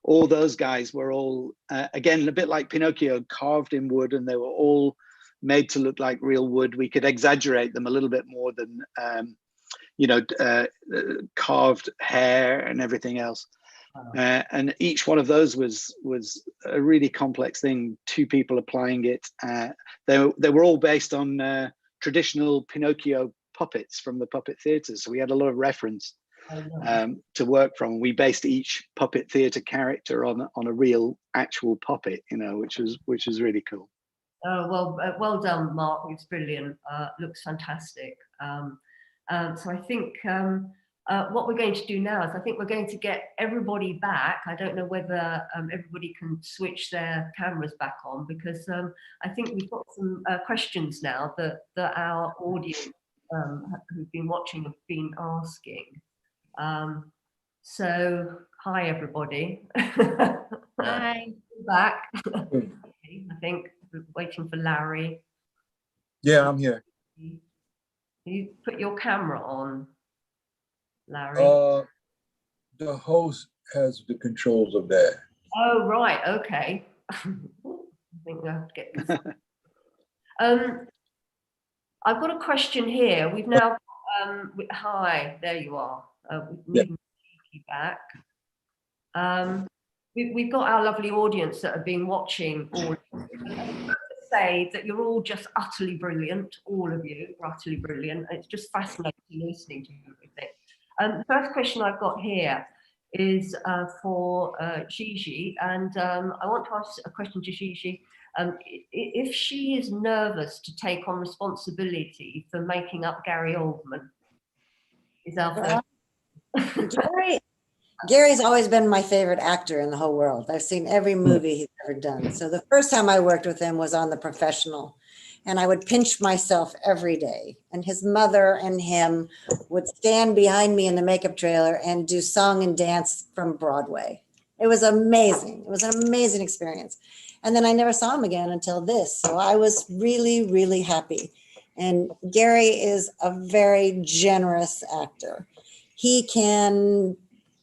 all those guys were all, again, a bit like Pinocchio, carved in wood, and they were all made to look like real wood. We could exaggerate them a little bit more than, you know, carved hair and everything else. And each one of those was a really complex thing. 2 people applying it. They were all based on traditional Pinocchio puppets from the puppet theater. So we had a lot of reference to work from. We based each puppet theater character on a real actual puppet, you know, which was really cool. Oh, well, well done, Mark. It's brilliant. Looks fantastic. So I think what we're going to do now is I think we're going to get everybody back. I don't know whether everybody can switch their cameras back on, because I think we've got some questions now that our audience who've been watching have been asking. So, hi, everybody. Hi. Back. I think we're waiting for Larry. Yeah, I'm here. Can you put your camera on, Larry? The host has the controls of that. Oh, right. Okay. I think we have to get this. I've got a question here. We've now, hi, there you are. We've you back. We've got our lovely audience that have been watching all. Say that you're all just utterly brilliant, all of you are utterly brilliant. It's just fascinating listening to everything. The first question I've got here is for Gigi, and I want to ask a question to Gigi. If she is nervous to take on responsibility for making up Gary Oldman, is our first. Gary's always been my favorite actor in the whole world. I've seen every movie he's ever done. So the first time I worked with him was on The Professional, and I would pinch myself every day. And his mother and him would stand behind me in the makeup trailer and do song and dance from Broadway. It was amazing. It was an amazing experience. And then I never saw him again until this. So I was really, really happy. And Gary is a very generous actor. He can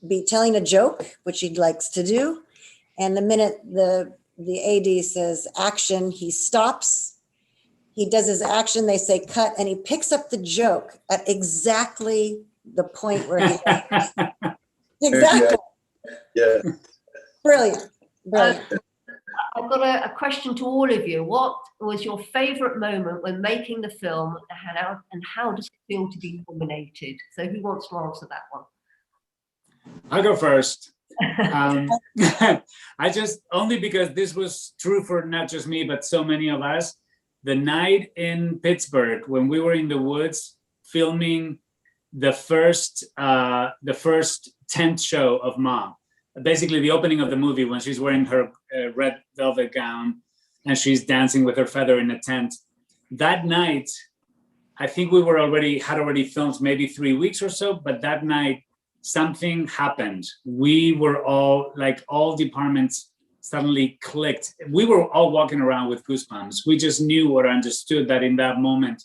be telling a joke, which he likes to do. And the minute the AD says action, he stops. He does his action, they say cut, and he picks up the joke at exactly the point where he exactly. Yeah. Brilliant. Brilliant. I've got a question to all of you. What was your favorite moment when making the film, and how does it feel to be nominated? So who wants to answer that one? I'll go first. I just, only because this was true for not just me, but so many of us. The night in Pittsburgh, when we were in the woods filming the first tent show of Mom, basically the opening of the movie when she's wearing her red velvet gown, and she's dancing with her feather in a tent. That night, I think we had already filmed maybe 3 weeks or so, but that night something happened. We were all all departments suddenly clicked. We were all walking around with goosebumps. We just knew or understood that in that moment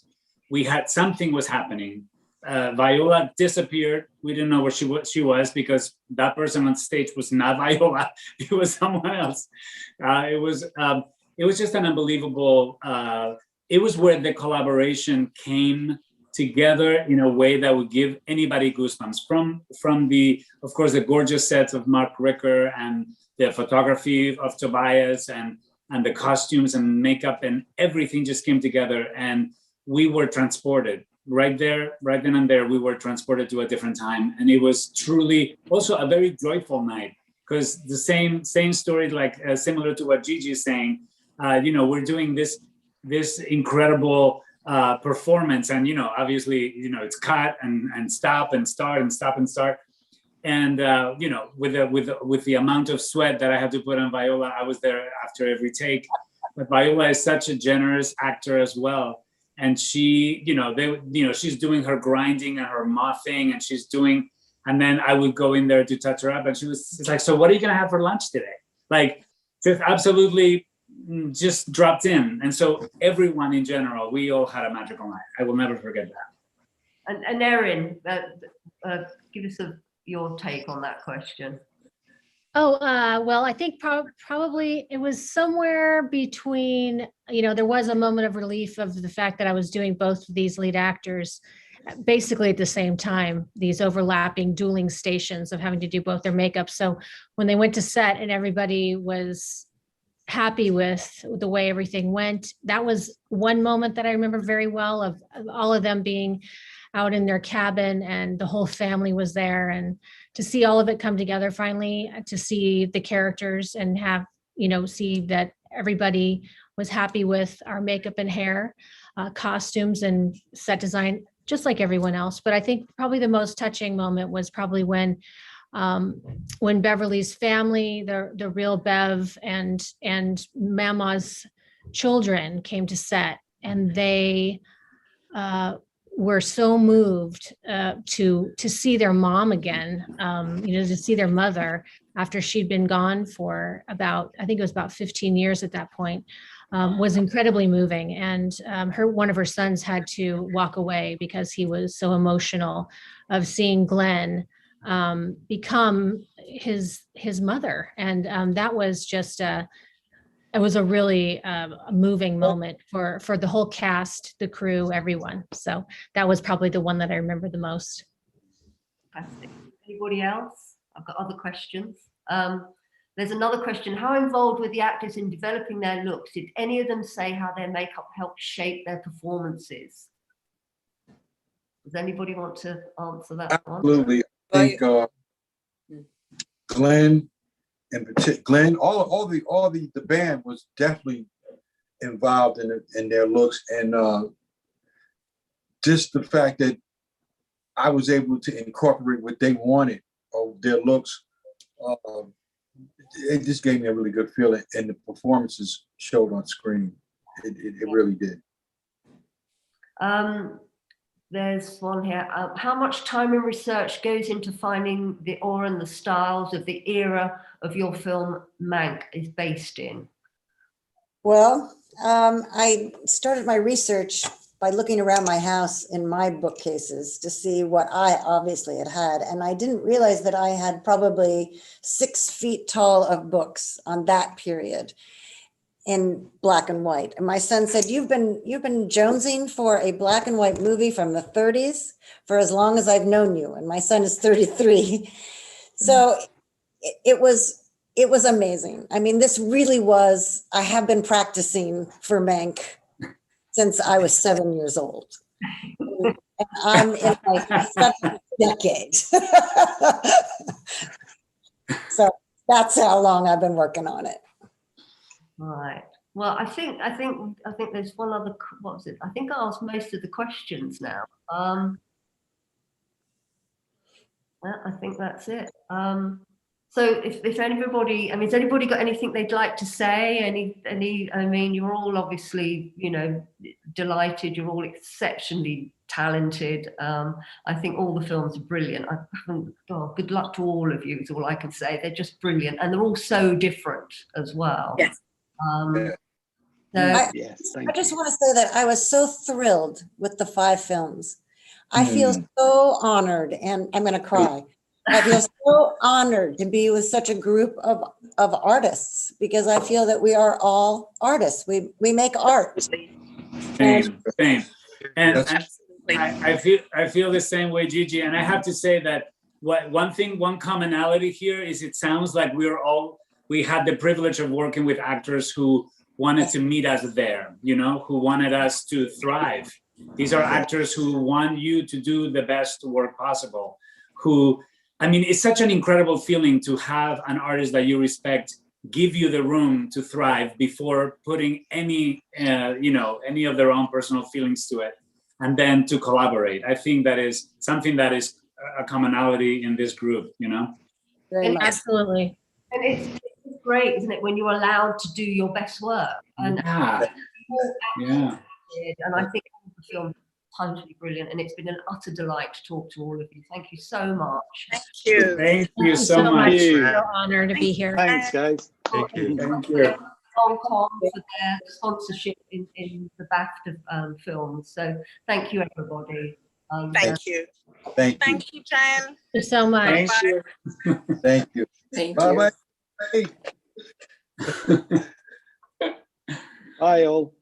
something was happening. Viola disappeared. We didn't know where she was because that person on stage was not Viola. It was someone else. It was just an unbelievable. It was where the collaboration came together in a way that would give anybody goosebumps. From the, of course, the gorgeous sets of Mark Ricker and the photography of Tobias and the costumes and makeup and everything just came together, and we were transported right then and there. We were transported to a different time, and it was truly also a very joyful night because the same story, similar to what Gigi is saying. We're doing this incredible performance, and obviously it's cut and stop and start and stop and start, and with the amount of sweat that I had to put on Viola, I was there after every take. But Viola is such a generous actor as well, and she she's doing her grinding and her mothing, and then I would go in there to touch her up, and it's like, so what are you gonna have for lunch today? Just absolutely just dropped in. And so everyone in general, we all had a magical night. I will never forget that. And Erin, give us your take on that question. Oh, well, I think probably it was somewhere between, there was a moment of relief of the fact that I was doing both of these lead actors basically at the same time, these overlapping dueling stations of having to do both their makeup. So when they went to set and everybody was happy with the way everything went, that was one moment that I remember very well, of all of them being out in their cabin and the whole family was there, and to see all of it come together finally, to see the characters and have, see that everybody was happy with our makeup and hair, costumes and set design, just like everyone else. But I think probably the most touching moment was probably when Beverly's family, the real Bev and Mama's children came to set, and they were so moved to see their mom again, to see their mother after she'd been gone for I think it was about 15 years at that point, was incredibly moving. And one of her sons had to walk away because he was so emotional of seeing Glenn become his mother. And that was just it was a really moving moment for the whole cast, the crew, everyone. So that was probably the one that I remember the most. Fantastic. Anybody else? I've got other questions. There's another question. How involved were the actors in developing their looks? Did any of them say how their makeup helped shape their performances? Does anybody want to answer that one? Absolutely. I think Glenn, in particular, Glenn, all the band was definitely involved in their looks, and just the fact that I was able to incorporate what they wanted of their looks, it just gave me a really good feeling, and the performances showed on screen. It really did. There's one here. How much time and research goes into finding the aura and the styles of the era of your film Mank is based in? Well, I started my research by looking around my house in my bookcases to see what I obviously had. And I didn't realize that I had probably 6 feet tall of books on that period in black and white. And my son said, you've been jonesing for a black and white movie from the 30s for as long as I've known you. And my son is 33. So it was amazing. I mean, this really was, I have been practicing for Mank since I was 7 years old. And I'm in my 7th decade. So that's how long I've been working on it. Right. Well, I think there's one other. What was it? I think I asked most of the questions now. Well, I think that's it. So if anybody, I mean, has anybody got anything they'd like to say? I mean, you're all obviously, you know, delighted. You're all exceptionally talented. I think all the films are brilliant. Good luck to all of you is all I can say. They're just brilliant. And they're all so different as well. Yes. So, I just want to say that I was so thrilled with the 5 films. I feel so honored, and I'm going to cry. I feel so honored to be with such a group of artists, because I feel that we are all artists. We make art. Same. And I feel the same way, Gigi. And I have to say that one commonality here is it sounds like we had the privilege of working with actors who wanted to meet us there, you know, who wanted us to thrive. These are actors who want you to do the best work possible, I mean, it's such an incredible feeling to have an artist that you respect give you the room to thrive before putting any of their own personal feelings to it, and then to collaborate. I think that is something that is a commonality in this group, you know? Absolutely. And it's great, isn't it, when you're allowed to do your best work? And yeah. And I think the film totally brilliant, and it's been an utter delight to talk to all of you. Thank you so much. Thank you. Thank you so much. It's an honor to be here. Thanks, guys. Thank you. Thank you. Lancôme for their sponsorship in the BAFTA films. So thank you, everybody. Thank you. Thank you. Thank you, Jen. Thank you so much. Thank you. Thank you. Thank Bye you. bye. Bye, all.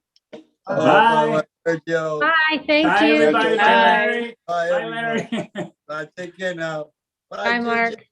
Bye. Sergio. Bye. Thank Bye, you. everybody. Bye. Bye, Bye, Larry. everyone. Bye. Take care now. Bye, Gigi. Mark.